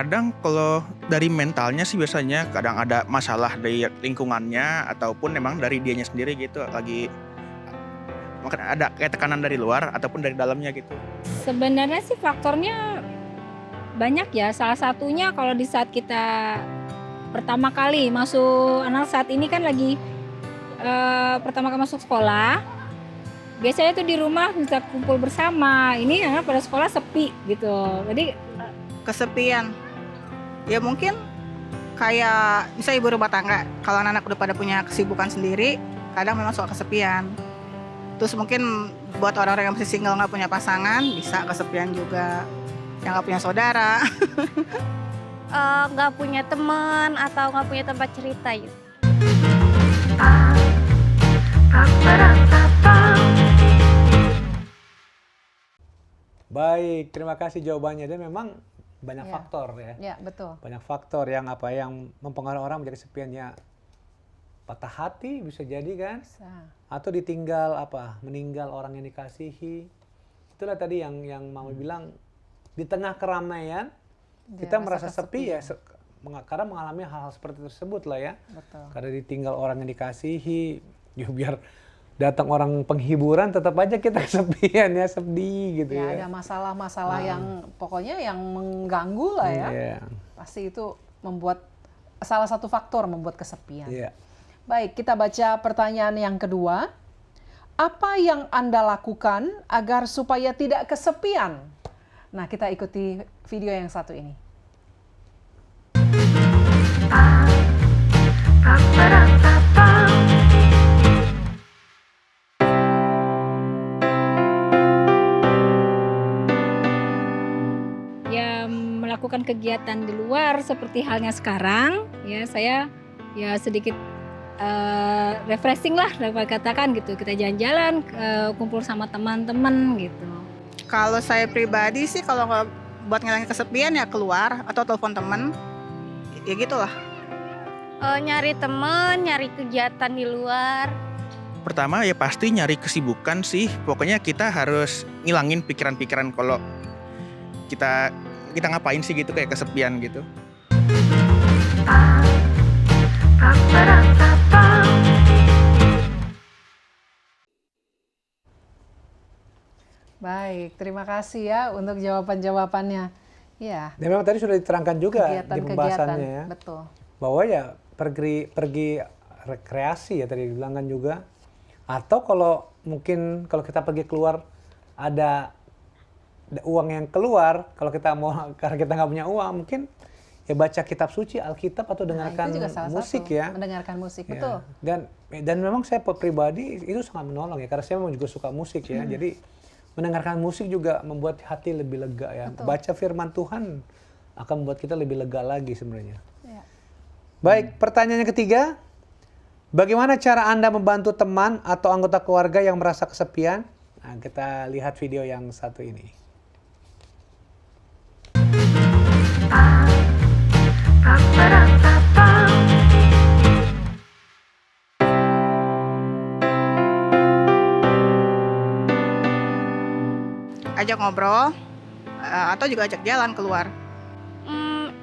F: Kadang kalau dari mentalnya sih biasanya kadang ada masalah dari lingkungannya ataupun memang dari dianya sendiri gitu, lagi mungkin ada kayak tekanan dari luar ataupun dari dalamnya gitu.
G: Sebenarnya sih faktornya banyak ya. Salah satunya kalau di saat kita pertama kali masuk, anak saat ini kan lagi pertama kali masuk sekolah. Biasanya tuh di rumah bisa kumpul bersama. Ini anak pada sekolah sepi gitu. Jadi
H: kesepian. Ya mungkin kayak misalnya ibu rumah tangga, kalau anak-anak udah pada punya kesibukan sendiri, kadang memang suka kesepian. Terus mungkin buat orang-orang yang masih single nggak punya pasangan, bisa kesepian juga. Yang nggak punya saudara.
I: Nggak punya teman atau nggak punya tempat cerita gitu.
A: Baik, terima kasih jawabannya. Dan memang banyak
B: Ya.
A: faktor ya.
B: Ya, betul.
A: Banyak faktor yang mempengaruhi orang menjadi kesepiannya. Patah hati bisa jadi kan?
B: Bisa.
A: Atau ditinggal meninggal orang yang dikasihi. Itulah tadi yang Mama bilang, di tengah keramaian
B: Dia
A: kita merasa
B: merasa
A: sepi ya,
B: kesepian.
A: karena mengalami hal-hal seperti tersebut lah ya.
B: Betul.
A: Karena ditinggal orang yang dikasihi, ya biar datang orang penghiburan tetap aja kita kesepian ya, sedih gitu
B: Ya,
A: ya.
B: ada masalah-masalah yang pokoknya yang mengganggu lah ya.
A: Iya.
B: Pasti itu membuat salah satu faktor membuat kesepian.
A: Iya.
B: Baik, kita baca pertanyaan yang kedua. Apa yang Anda lakukan agar supaya tidak kesepian? Nah, kita ikuti video yang satu ini.
G: ya melakukan kegiatan di luar seperti halnya sekarang, ya saya ya sedikit refreshing lah dapat katakan gitu. Kita jalan-jalan, kumpul sama teman-teman gitu.
H: Kalau saya pribadi sih kalau nggak buat ngilangin kesepian ya keluar atau telepon teman. Ya gitulah.
I: Nyari temen, nyari kegiatan di luar.
F: Pertama ya pasti nyari kesibukan sih. Pokoknya kita harus ngilangin pikiran-pikiran kalau kita ngapain sih gitu kayak kesepian gitu.
B: Baik, terima kasih ya untuk jawaban-jawabannya. Ya,
A: Dan memang tadi sudah diterangkan juga di
B: kegiatan-kegiatan.
A: pembahasannya ya,
B: Betul.
A: bahwa ya pergi rekreasi ya tadi dibilang kan juga. Atau kalau mungkin kalau kita pergi keluar ada uang yang keluar, kalau kita mau karena kita nggak punya uang, mungkin ya baca kitab suci, Alkitab atau
B: Nah,
A: dengarkan
B: itu juga salah
A: musik
B: satu,
A: ya.
B: mendengarkan musik,
A: Ya.
B: betul.
A: Dan memang saya pribadi itu sangat menolong ya, karena saya memang juga suka musik ya. Jadi mendengarkan musik juga membuat hati lebih lega ya.
B: Betul.
A: Baca firman Tuhan akan membuat kita lebih lega lagi sebenarnya.
B: Ya.
A: Baik, pertanyaan yang ketiga. Bagaimana cara Anda membantu teman atau anggota keluarga yang merasa kesepian? Nah, kita lihat video yang satu ini.
H: Ajak ngobrol atau juga ajak jalan keluar.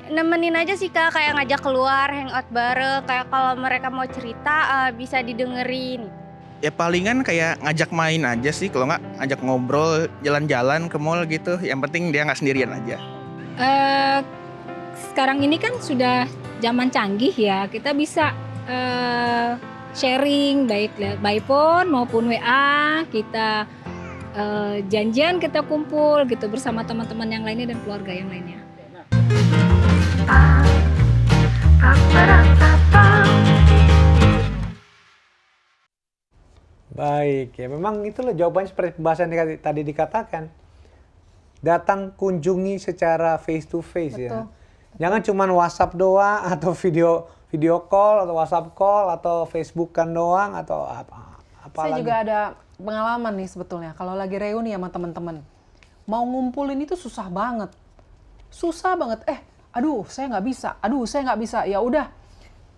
I: Nemenin aja sih Kak, kayak ngajak keluar, hangout bareng, kayak kalau mereka mau cerita bisa didengerin.
F: Ya palingan kayak ngajak main aja sih, kalau nggak ngajak ngobrol, jalan-jalan ke mall gitu. Yang penting dia nggak sendirian aja.
G: Sekarang ini kan sudah zaman canggih ya, kita bisa sharing baik by phone maupun WA, kita janjian, kita kumpul gitu bersama teman-teman yang lainnya dan keluarga yang lainnya.
A: Baik, ya memang itulah jawabannya seperti pembahasan yang tadi dikatakan. Datang kunjungi secara face to face ya. Jangan cuma WhatsApp doang atau video call atau WhatsApp call atau Facebookan doang atau apa
B: Saya
A: lagi.
B: juga ada pengalaman nih sebetulnya. Kalau lagi reuni sama teman-teman, mau ngumpulin itu susah banget. Susah banget. Aduh, saya nggak bisa. Aduh, saya nggak bisa. Ya udah,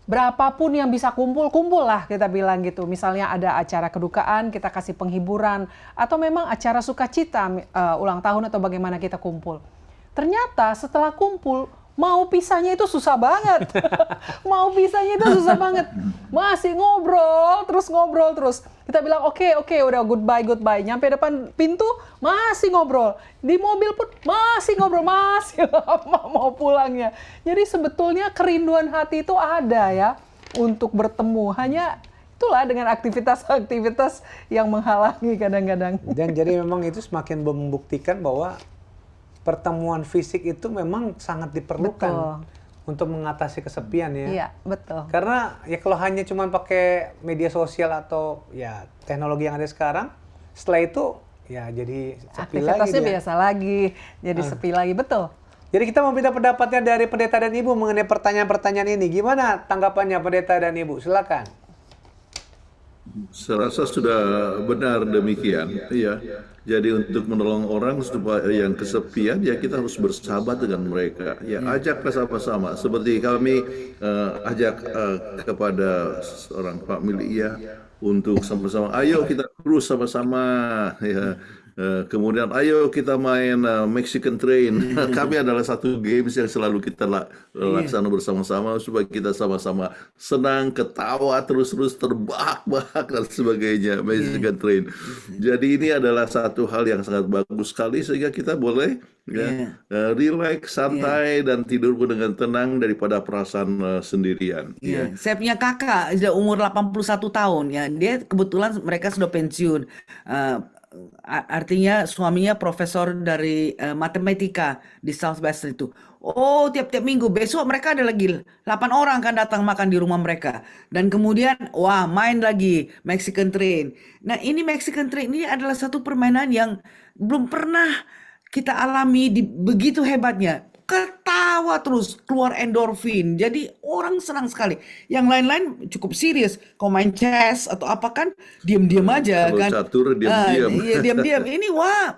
B: berapapun yang bisa kumpul lah kita bilang gitu. Misalnya ada acara kedukaan, kita kasih penghiburan. Atau memang acara sukacita, ulang tahun atau bagaimana kita kumpul. Ternyata setelah kumpul, mau pisahnya itu susah banget. Mau pisahnya itu susah banget. Masih ngobrol terus. Kita bilang oke, udah goodbye. Nyampe depan pintu, masih ngobrol. Di mobil pun masih ngobrol, masih lama mau pulangnya. Jadi sebetulnya kerinduan hati itu ada ya untuk bertemu. Hanya itulah dengan aktivitas-aktivitas yang menghalangi kadang-kadang.
A: Dan jadi memang itu semakin membuktikan bahwa pertemuan fisik itu memang sangat diperlukan untuk mengatasi kesepian ya.
B: Iya, betul.
A: Karena ya kalau hanya cuma pakai media sosial atau ya teknologi yang ada sekarang, setelah itu ya jadi sepi lagi.
B: Aktivitasnya biasa lagi, jadi sepi lagi, betul.
A: Jadi kita mau minta pendapatnya dari pendeta dan ibu mengenai pertanyaan-pertanyaan ini. Gimana tanggapannya pendeta dan ibu? Silakan.
C: Saya rasa sudah benar demikian. Iya. Jadi untuk menolong orang supaya yang kesepian, ya kita harus bersahabat dengan mereka. Ya ajak sama-sama. Seperti kami ajak kepada seorang famili ya untuk sama-sama. Ayo kita terus sama-sama. Ya. Kemudian ayo kita main Mexican Train. Kami adalah satu games yang selalu kita laksanakan bersama-sama supaya kita sama-sama senang, ketawa, terus-terus terbahak-bahak dan sebagainya. Mexican Train. Jadi ini adalah satu hal yang sangat bagus sekali sehingga kita boleh relax, santai dan tidur pun dengan tenang daripada perasaan sendirian.
D: Saya punya kakak sudah umur 81 tahun ya. Dia kebetulan mereka sudah pensiun. Artinya suaminya profesor dari matematika di Southwestern itu. Oh, tiap-tiap minggu besok mereka ada lagi 8 orang kan datang makan di rumah mereka. Dan kemudian wah, main lagi Mexican Train. Nah, ini Mexican Train ini adalah satu permainan yang belum pernah kita alami begitu hebatnya. Ketawa terus, keluar endorfin. Jadi orang senang sekali. Yang lain-lain cukup serius. Kalau main chess atau apa kan, diam-diam aja
C: Kalau
D: kan.
C: catur diam-diam.
D: Iya, diam-diam. Ini wah,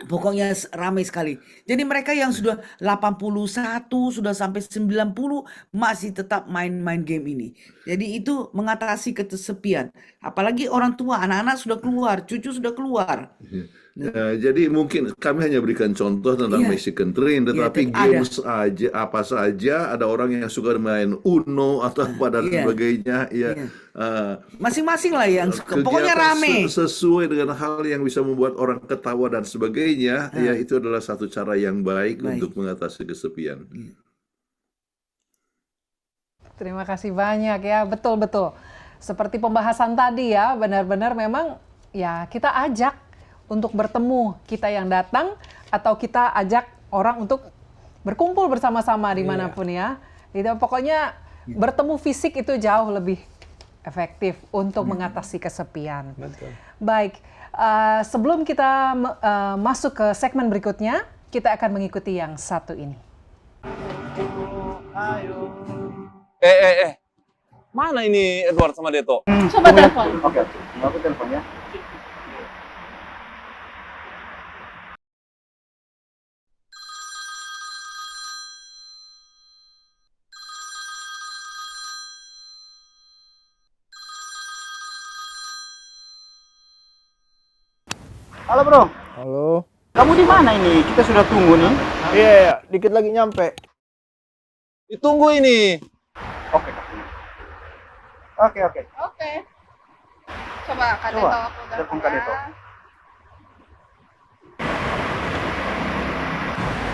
D: pokoknya ramai sekali. Jadi mereka yang sudah 81, sudah sampai 90 masih tetap main-main game ini. Jadi itu mengatasi kesepian. Apalagi orang tua, anak-anak sudah keluar, cucu sudah keluar.
C: Jadi mungkin kami hanya berikan contoh tentang Mexican Train, tetapi games aja apa saja ada orang yang suka main Uno atau apa dan sebagainya.
D: Masing-masing lah yang suka. Pokoknya rame.
C: Sesuai dengan hal yang bisa membuat orang ketawa dan sebagainya, ya itu adalah satu cara yang baik untuk mengatasi kesepian.
B: Terima kasih banyak ya, betul-betul. Seperti pembahasan tadi ya, benar-benar memang ya kita ajak untuk bertemu, kita yang datang atau kita ajak orang untuk berkumpul bersama-sama dimanapun ya. Itu pokoknya bertemu fisik itu jauh lebih efektif untuk mengatasi kesepian.
A: Betul.
B: Baik, sebelum kita masuk ke segmen berikutnya, kita akan mengikuti yang satu ini.
J: Mana ini Edward sama Deto?
I: Coba telepon.
J: Oke, aku telepon ya. Halo bro.
F: Halo.
J: Kamu di mana ini? Kita sudah tunggu nih.
F: Iya, dikit lagi nyampe.
J: Ditunggu ini. Oke.
H: Coba Kak Deto, aku udah
J: telepon Kak Deto.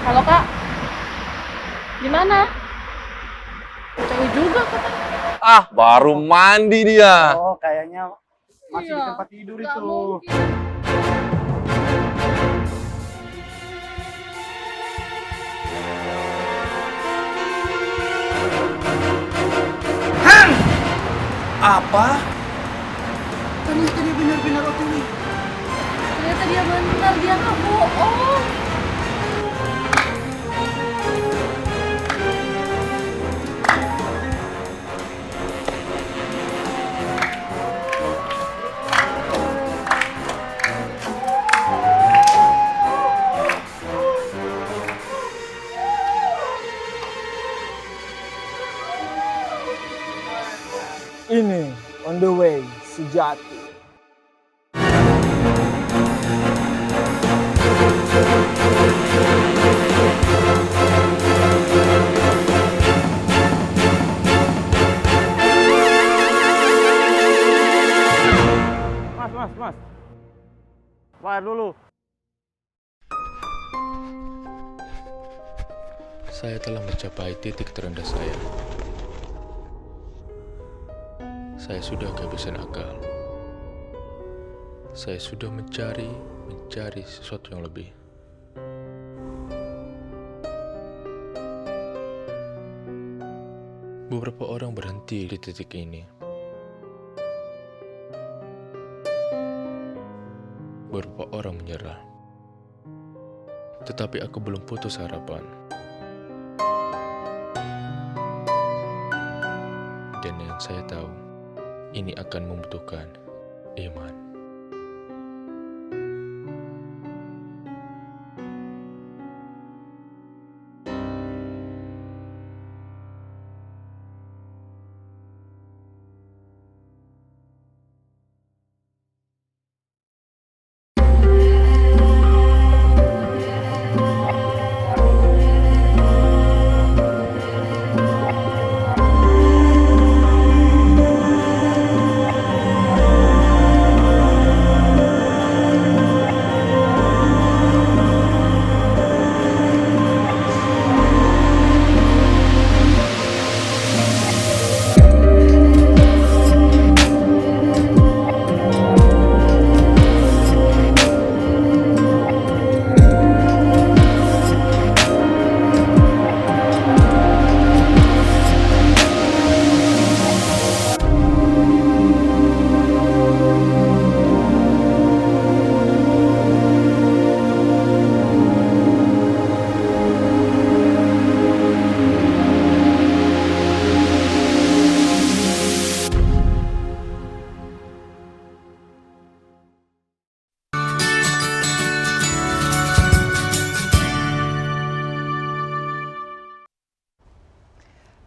I: Halo Kak, di mana? Jauh juga katanya.
J: Ah, baru mandi dia.
F: Oh, kayaknya masih di
I: Iya,
F: tempat tidur
I: nggak
F: itu.
I: mungkin.
D: Apa? Tadi
K: sesuatu nih. Ternyata dia benar, dia nggak bohong.
L: Ini On The Way sejati.
J: Mas. Bayar dulu.
M: Saya telah mencapai titik terendah saya. Saya sudah kehabisan akal. Saya sudah mencari sesuatu yang lebih. Beberapa orang berhenti di titik ini. Beberapa orang menyerah. Tetapi aku belum putus harapan. Dan yang saya tahu, ini akan membutuhkan iman.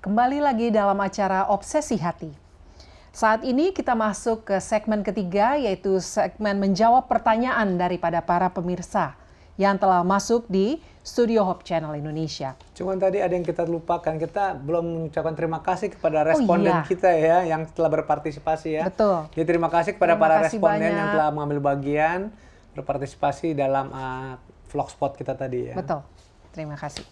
B: Kembali lagi dalam acara Obsesi Hati. Saat ini kita masuk ke segmen ketiga, yaitu segmen menjawab pertanyaan daripada para pemirsa yang telah masuk di Studio Hope Channel Indonesia.
A: Cuman tadi ada yang kita lupakan, kita belum mengucapkan terima kasih kepada responden kita ya, yang telah berpartisipasi ya.
B: Betul.
A: Jadi terima kasih kepada para responden
B: banyak
A: yang telah mengambil bagian, berpartisipasi dalam vlogspot kita tadi ya.
B: Betul, terima kasih.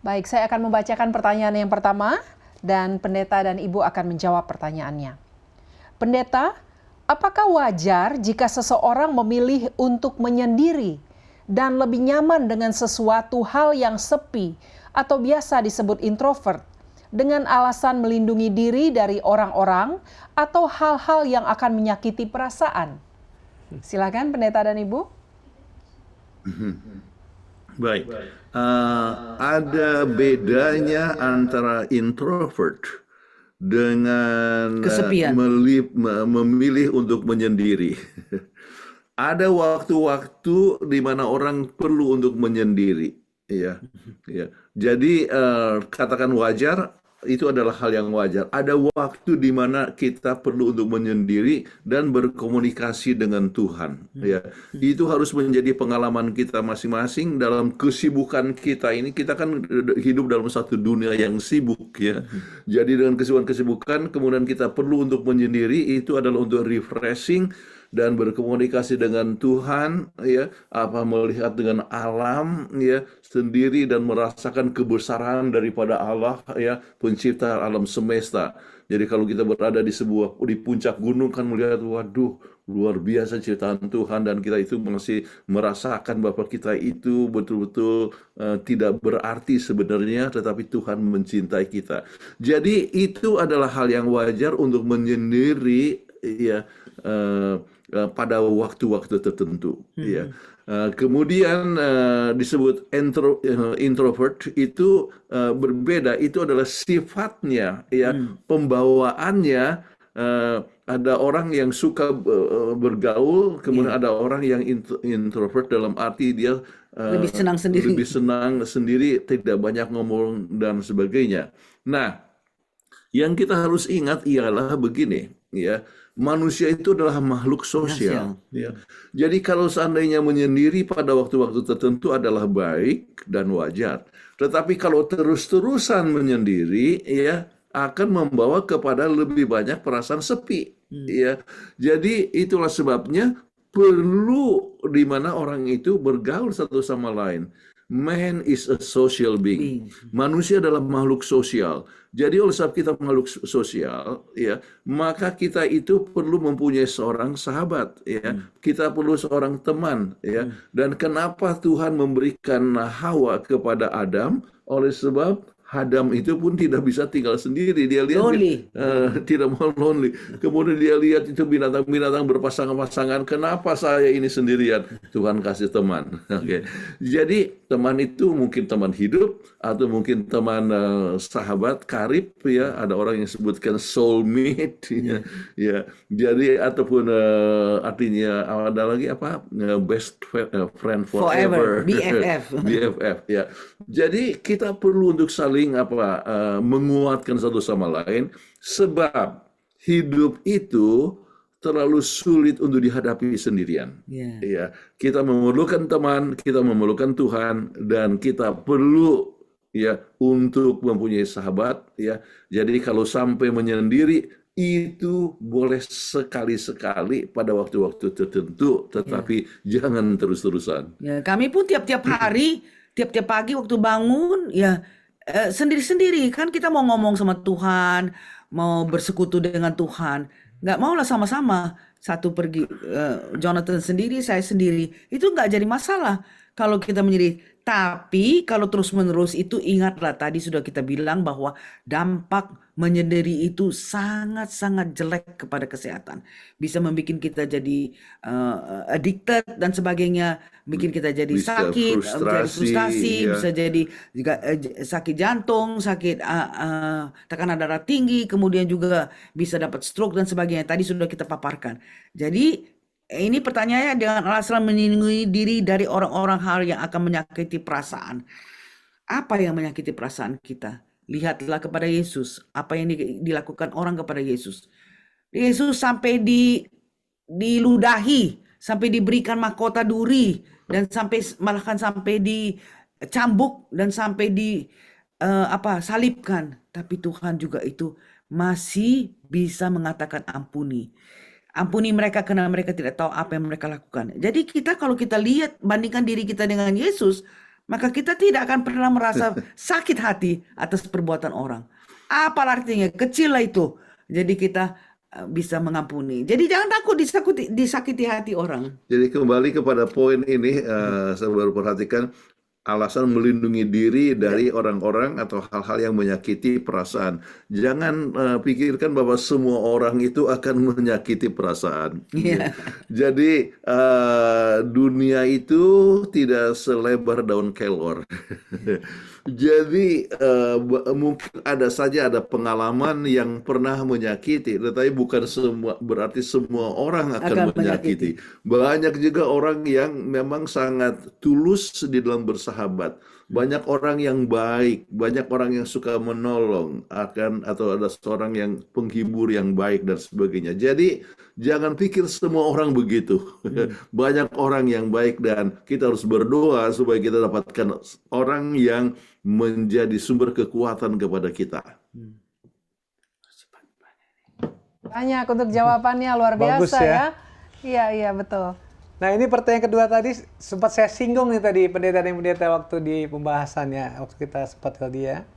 B: Baik, saya akan membacakan pertanyaan yang pertama dan pendeta dan ibu akan menjawab pertanyaannya. Pendeta, apakah wajar jika seseorang memilih untuk menyendiri dan lebih nyaman dengan sesuatu hal yang sepi atau biasa disebut introvert dengan alasan melindungi diri dari orang-orang atau hal-hal yang akan menyakiti perasaan? Silakan pendeta dan ibu.
C: Baik, ada bedanya antara introvert dengan
D: Kesepian.
C: memilih untuk menyendiri. Ada waktu-waktu di mana orang perlu untuk menyendiri, ya. Jadi katakan wajar, itu adalah hal yang wajar. Ada waktu di mana kita perlu untuk menyendiri dan berkomunikasi dengan Tuhan. Ya, itu harus menjadi pengalaman kita masing-masing dalam kesibukan kita ini. Kita kan hidup dalam satu dunia yang sibuk, ya. Jadi dengan kesibukan, kemudian kita perlu untuk menyendiri. Itu adalah untuk refreshing dan berkomunikasi dengan Tuhan, ya, melihat dengan alam, ya, sendiri dan merasakan kebesaran daripada Allah, ya, pencipta alam semesta. Jadi kalau kita berada di puncak gunung kan melihat, waduh, luar biasa ciptaan Tuhan, dan kita itu masih merasakan bahwa kita itu betul-betul tidak berarti sebenarnya, tetapi Tuhan mencintai kita. Jadi itu adalah hal yang wajar untuk menyendiri, ya. pada waktu-waktu tertentu. Ya. Kemudian disebut introvert itu berbeda. Itu adalah sifatnya, ya, pembawaannya. Ada orang yang suka bergaul, kemudian ada orang yang introvert dalam arti dia
D: lebih senang sendiri.
C: Lebih senang sendiri, tidak banyak ngomong dan sebagainya. Nah, yang kita harus ingat ialah begini, ya. Manusia itu adalah makhluk sosial. Ya. Jadi kalau seandainya menyendiri pada waktu-waktu tertentu adalah baik dan wajar. Tetapi kalau terus-terusan menyendiri, ya, akan membawa kepada lebih banyak perasaan sepi. Ya. Jadi itulah sebabnya perlu di mana orang itu bergaul satu sama lain. Man is a social being. Manusia adalah makhluk sosial. Jadi oleh sebab kita makhluk sosial, ya, maka kita itu perlu mempunyai seorang sahabat, ya. Kita perlu seorang teman, ya. Dan kenapa Tuhan memberikan Hawa kepada Adam? Oleh sebab Adam itu pun tidak bisa tinggal sendiri. Dia lihat tidak mau lonely. Kemudian dia lihat itu binatang-binatang berpasangan-pasangan. Kenapa saya ini sendirian? Tuhan kasih teman. Oke. Jadi teman itu mungkin teman hidup atau mungkin teman sahabat karib, ya. Ada orang yang sebutkan soulmate, ya. Jadi ataupun artinya ada lagi apa? Best friend forever.
D: BFF.
C: BFF, ya. Jadi kita perlu untuk saling menguatkan satu sama lain, sebab hidup itu terlalu sulit untuk dihadapi sendirian. Ya, kita memerlukan teman, kita memerlukan Tuhan, dan kita perlu, ya, untuk mempunyai sahabat, ya. Jadi kalau sampai menyendiri itu boleh sekali-sekali pada waktu-waktu tertentu, tetapi jangan terus-terusan.
D: Ya, kami pun tiap-tiap hari, tiap-tiap pagi waktu bangun, ya, sendiri-sendiri. Kan kita mau ngomong sama Tuhan, mau bersekutu dengan Tuhan. Nggak maulah sama-sama. Satu pergi, Jonathan sendiri, saya sendiri. Itu nggak jadi masalah kalau kita menyendiri. Tapi kalau terus-menerus itu, ingatlah tadi sudah kita bilang bahwa dampak menyendiri itu sangat-sangat jelek kepada kesehatan. Bisa membuat kita jadi addicted dan sebagainya, bikin kita jadi
C: Bisa
D: sakit, jadi frustasi,
C: ya.
D: bisa jadi juga sakit jantung, sakit tekanan darah tinggi, kemudian juga bisa dapat stroke dan sebagainya. Tadi sudah kita paparkan. Jadi ini pertanyaannya, dengan alasan melindungi diri dari orang-orang hal yang akan menyakiti perasaan. Apa yang menyakiti perasaan kita? Lihatlah kepada Yesus. Apa yang dilakukan orang kepada Yesus? Yesus sampai diludahi, sampai diberikan mahkota duri, dan malahkan sampai dicambuk dan sampai salibkan. Tapi Tuhan juga itu masih bisa mengatakan ampuni. Ampuni mereka karena mereka tidak tahu apa yang mereka lakukan. Jadi kalau kita lihat, bandingkan diri kita dengan Yesus, maka kita tidak akan pernah merasa sakit hati atas perbuatan orang. Apa artinya? Kecil lah itu. Jadi kita bisa mengampuni. Jadi jangan takut disakiti hati orang.
C: Jadi kembali kepada poin ini, saya baru perhatikan alasan melindungi diri dari orang-orang atau hal-hal yang menyakiti perasaan. Jangan pikirkan bahwa semua orang itu akan menyakiti perasaan. Jadi dunia itu tidak selebar daun kelor. Jadi mungkin ada pengalaman yang pernah menyakiti, tetapi bukan berarti semua orang akan menyakiti. Banyak juga orang yang memang sangat tulus di dalam bersahabat. Banyak orang yang baik, banyak orang yang suka menolong, atau ada seorang yang penghibur yang baik dan sebagainya. Jadi jangan pikir semua orang begitu. Banyak orang yang baik, dan kita harus berdoa supaya kita dapatkan orang yang menjadi sumber kekuatan kepada kita.
B: Banyak untuk jawabannya, luar biasa.
A: Bagus, ya.
B: Iya, betul.
A: Nah, ini pertanyaan kedua tadi sempat saya singgung nih tadi pendeta waktu di pembahasannya, waktu kita sempat ke dia.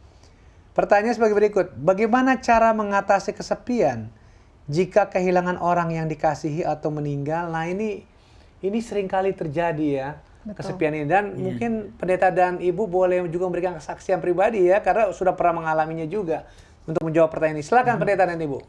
A: Pertanyaan sebagai berikut, bagaimana cara mengatasi kesepian jika kehilangan orang yang dikasihi atau meninggal? Nah, ini seringkali terjadi, ya. Betul. Kesepian ini, dan mungkin pendeta dan ibu boleh juga memberikan kesaksian pribadi, ya, karena sudah pernah mengalaminya juga untuk menjawab pertanyaan ini. Silakan pendeta dan ibu.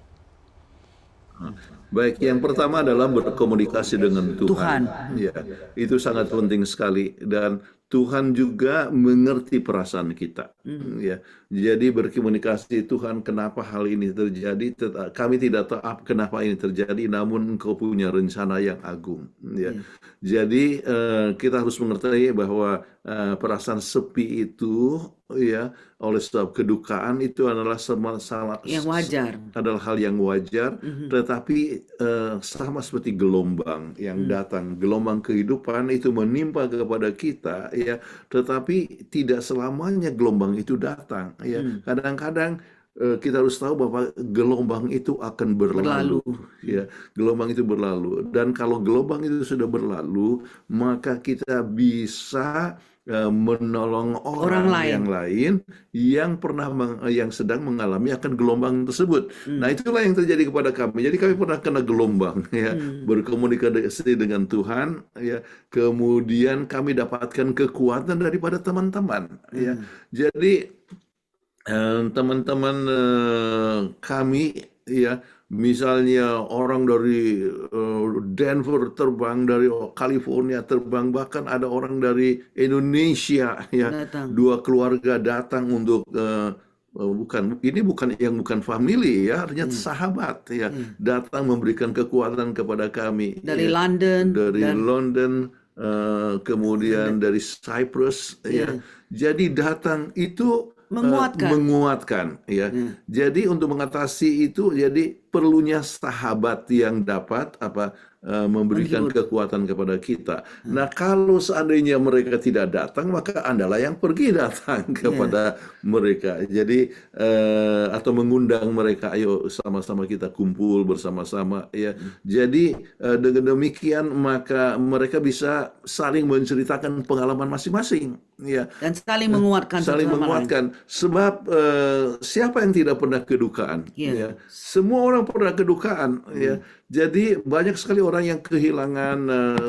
C: Baik, yang pertama adalah berkomunikasi dengan Tuhan. Ya, itu sangat penting sekali dan Tuhan juga mengerti perasaan kita. Ya, jadi berkomunikasi, Tuhan, kenapa hal ini terjadi? Kami tidak tahu kenapa ini terjadi, namun Engkau punya rencana yang agung. Ya, jadi kita harus mengerti bahwa perasaan sepi itu, ya, oleh sebab kedukaan itu adalah
D: yang wajar.
C: adalah hal yang wajar, tetapi sama seperti gelombang yang datang, gelombang kehidupan itu menimpa kepada kita, ya, tetapi tidak selamanya gelombang itu datang, ya. Kadang-kadang kita harus tahu bahwa gelombang itu akan berlalu, ya. Gelombang itu berlalu, dan kalau gelombang itu sudah berlalu, maka kita bisa menolong orang yang lain yang yang sedang mengalami akan gelombang tersebut. Nah, itulah yang terjadi kepada kami. Jadi kami pernah kena gelombang, ya, berkomunikasi dengan Tuhan, ya. Kemudian kami dapatkan kekuatan daripada teman-teman, ya. Jadi teman-teman kami, ya, misalnya orang dari Denver terbang, dari California terbang, bahkan ada orang dari Indonesia, ya, dua keluarga datang untuk bukan family, ya, artinya sahabat, ya, datang memberikan kekuatan kepada kami
D: dari
C: ya,
D: London,
C: kemudian dari Cyprus, ya. Jadi datang itu menguatkan, ya. Jadi untuk mengatasi itu, jadi perlunya sahabat yang dapat memberikan kekuatan kepada kita. Nah, kalau seandainya mereka tidak datang, maka Andalah yang pergi datang kepada mereka. Jadi atau mengundang mereka, ayo sama-sama kita kumpul bersama-sama, ya. Jadi dengan demikian maka mereka bisa saling menceritakan pengalaman masing-masing, ya.
D: Dan saling menguatkan.
C: Sebab siapa yang tidak pernah kedukaan? Ya. Semua orang pernah kedukaan, ya. Jadi banyak sekali orang yang kehilangan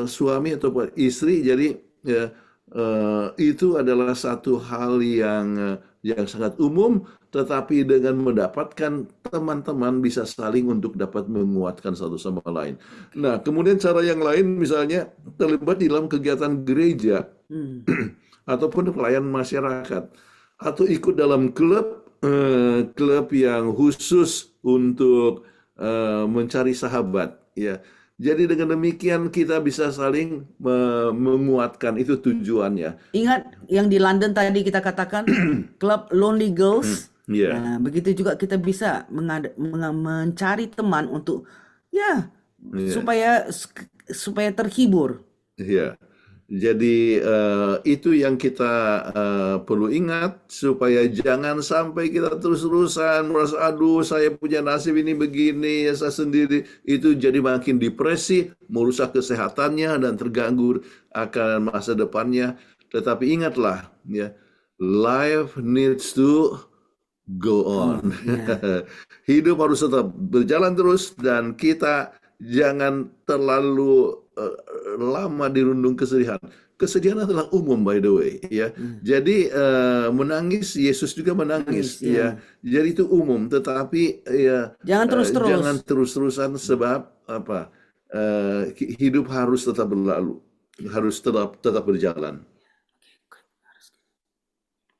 C: suami atau istri. Jadi ya, itu adalah satu hal yang sangat umum. Tetapi dengan mendapatkan teman-teman bisa saling untuk dapat menguatkan satu sama lain. Nah, kemudian cara yang lain misalnya terlibat di dalam kegiatan gereja ataupun pelayanan masyarakat, atau ikut dalam klub yang khusus untuk mencari sahabat, ya. Jadi dengan demikian kita bisa saling menguatkan, itu tujuannya.
D: Ingat yang di London tadi kita katakan klub Lonely Girls. Nah, begitu juga kita bisa mencari teman untuk supaya terhibur.
C: Ya. Jadi itu yang kita perlu ingat, supaya jangan sampai kita terus-terusan merasa, aduh saya punya nasib ini begini, ya saya sendiri. Itu jadi makin depresi, merusak kesehatannya dan terganggu akan masa depannya. Tetapi ingatlah, ya, life needs to go on. Hidup harus tetap berjalan terus, dan kita jangan terlalu lama dirundung kesedihan. Kesedihan adalah umum, by the way, ya. Jadi menangis, Yesus juga menangis, ya. Jadi itu umum, tetapi ya jangan terus-terusan, sebab hidup harus tetap berlalu, harus tetap berjalan.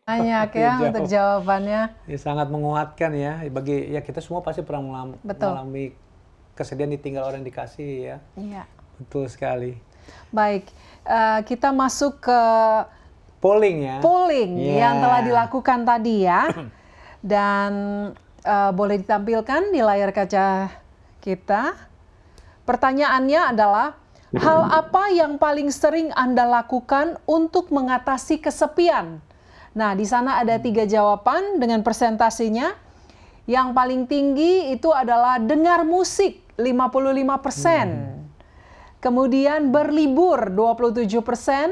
B: Banyak ya untuk jawabannya.
A: Ya, sangat menguatkan ya. Bagi kita semua pasti pernah mengalami kesedihan ditinggal orang dikasih, ya.
B: Iya.
A: Betul sekali.
B: Baik, kita masuk ke
A: polling, ya.
B: Polling yang telah dilakukan tadi, ya. Dan boleh ditampilkan di layar kaca kita. Pertanyaannya adalah, hal apa yang paling sering Anda lakukan untuk mengatasi kesepian? Nah, di sana ada 3 jawaban dengan persentasenya. Yang paling tinggi itu adalah dengar musik, 55%. Kemudian berlibur 27%,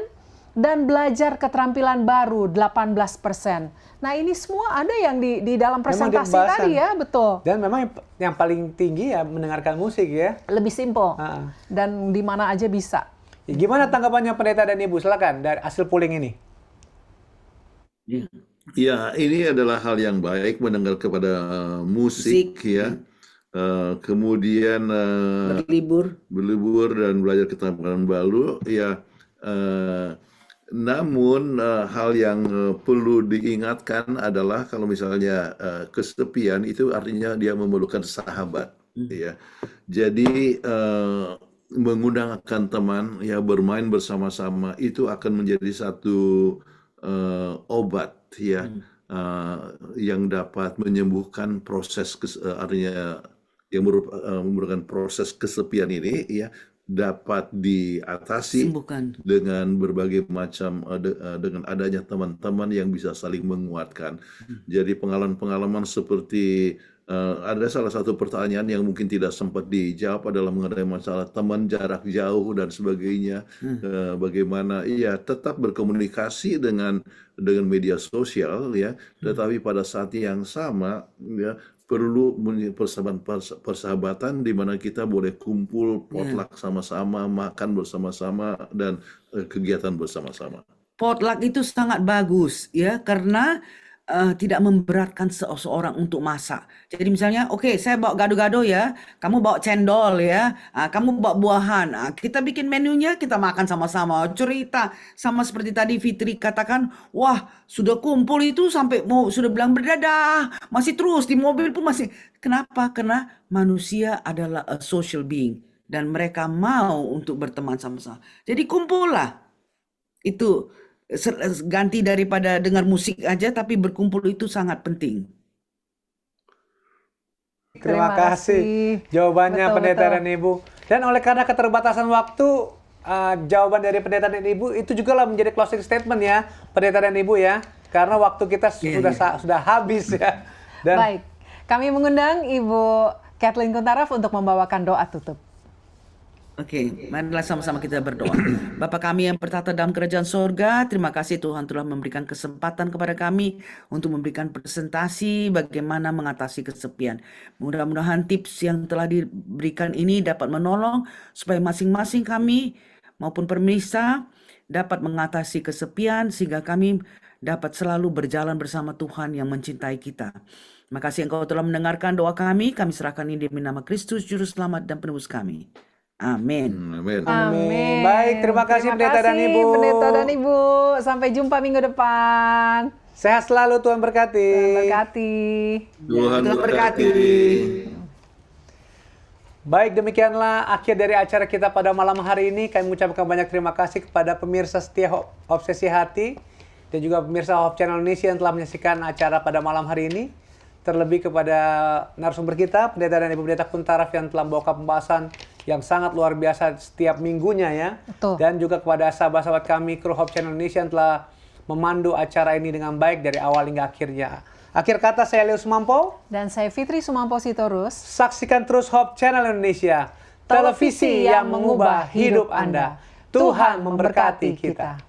B: dan belajar keterampilan baru 18%. Nah, ini semua ada yang di dalam presentasi tadi, ya, betul.
A: Dan memang yang paling tinggi ya mendengarkan musik, ya.
B: Lebih simpel. Dan di mana aja bisa.
A: Ya, gimana tanggapannya Pendeta dan Ibu? Silakan dari hasil polling ini.
C: Ya, ini adalah hal yang baik mendengar kepada musik, ya. kemudian berlibur dan belajar keterampilan baru, ya. Namun hal yang perlu diingatkan adalah kalau misalnya kesepian itu artinya dia memerlukan sahabat, ya. Jadi menggunakan teman, ya, bermain bersama-sama itu akan menjadi satu obat, ya, yang dapat menyembuhkan proses artinya yang merupakan proses kesepian ini, ya, dapat diatasi dengan berbagai macam dengan adanya teman-teman yang bisa saling menguatkan. Jadi pengalaman-pengalaman seperti ada salah satu pertanyaan yang mungkin tidak sempat dijawab adalah mengenai masalah teman jarak jauh dan sebagainya. Bagaimana tetap berkomunikasi dengan media sosial, ya, tetapi pada saat yang sama, ya, perlu persahabatan di mana kita boleh kumpul, potluck sama-sama, makan bersama-sama, dan kegiatan bersama-sama.
D: Potluck itu sangat bagus, ya, karena tidak memberatkan seseorang untuk masak. Jadi misalnya, oke, saya bawa gado-gado, ya, kamu bawa cendol, ya, kamu bawa buahan, kita bikin menunya, kita makan sama-sama, cerita, sama seperti tadi Fitri katakan, wah, sudah kumpul itu sampai mau sudah bilang berdadah, masih terus di mobil pun masih. Kenapa? Karena manusia adalah a social being dan mereka mau untuk berteman sama-sama. Jadi kumpullah. Itu ganti daripada dengar musik aja, tapi berkumpul itu sangat penting.
A: Terima kasih jawabannya Pendeta dan Ibu. Dan oleh karena keterbatasan waktu, jawaban dari Pendeta dan Ibu itu juga lah menjadi closing statement, ya, Pendeta dan Ibu, ya, karena waktu kita sudah habis, ya. Dan
B: baik, kami mengundang Ibu Kathleen Kuntaraf untuk membawakan doa tutup.
D: Oke, marilah sama-sama kita berdoa. Bapa kami yang bertata dalam kerajaan sorga, terima kasih Tuhan telah memberikan kesempatan kepada kami untuk memberikan presentasi bagaimana mengatasi kesepian. Mudah-mudahan tips yang telah diberikan ini dapat menolong supaya masing-masing kami maupun pemirsa dapat mengatasi kesepian sehingga kami dapat selalu berjalan bersama Tuhan yang mencintai kita. Terima kasih Engkau telah mendengarkan doa kami serahkan ini demi nama Kristus Juru Selamat dan Penebus kami. Amin.
B: Amin.
A: Baik, terima kasih Pendeta dan Ibu.
B: Pendeta dan Ibu. Sampai jumpa minggu depan.
A: Sehat selalu, Tuhan berkati.
B: Tuhan berkati.
C: Tuhan berkati.
A: Baik, demikianlah akhir dari acara kita pada malam hari ini. Kami mengucapkan banyak terima kasih kepada pemirsa setia Obsesi Hati dan juga pemirsa Hope Channel Indonesia yang telah menyaksikan acara pada malam hari ini. Terlebih kepada narasumber kita, Pendeta dan Ibu Pendeta Kuntaraf yang telah membawa pembahasan yang sangat luar biasa setiap minggunya, ya.
B: Betul.
A: Dan juga kepada sahabat-sahabat kami, kru Hope Channel Indonesia yang telah memandu acara ini dengan baik dari awal hingga akhirnya. Akhir kata, saya Leo Sumampo.
B: Dan saya Fitri Sumampo Sitorus.
A: Saksikan terus Hope Channel Indonesia, televisi yang mengubah hidup Anda. Tuhan memberkati kita.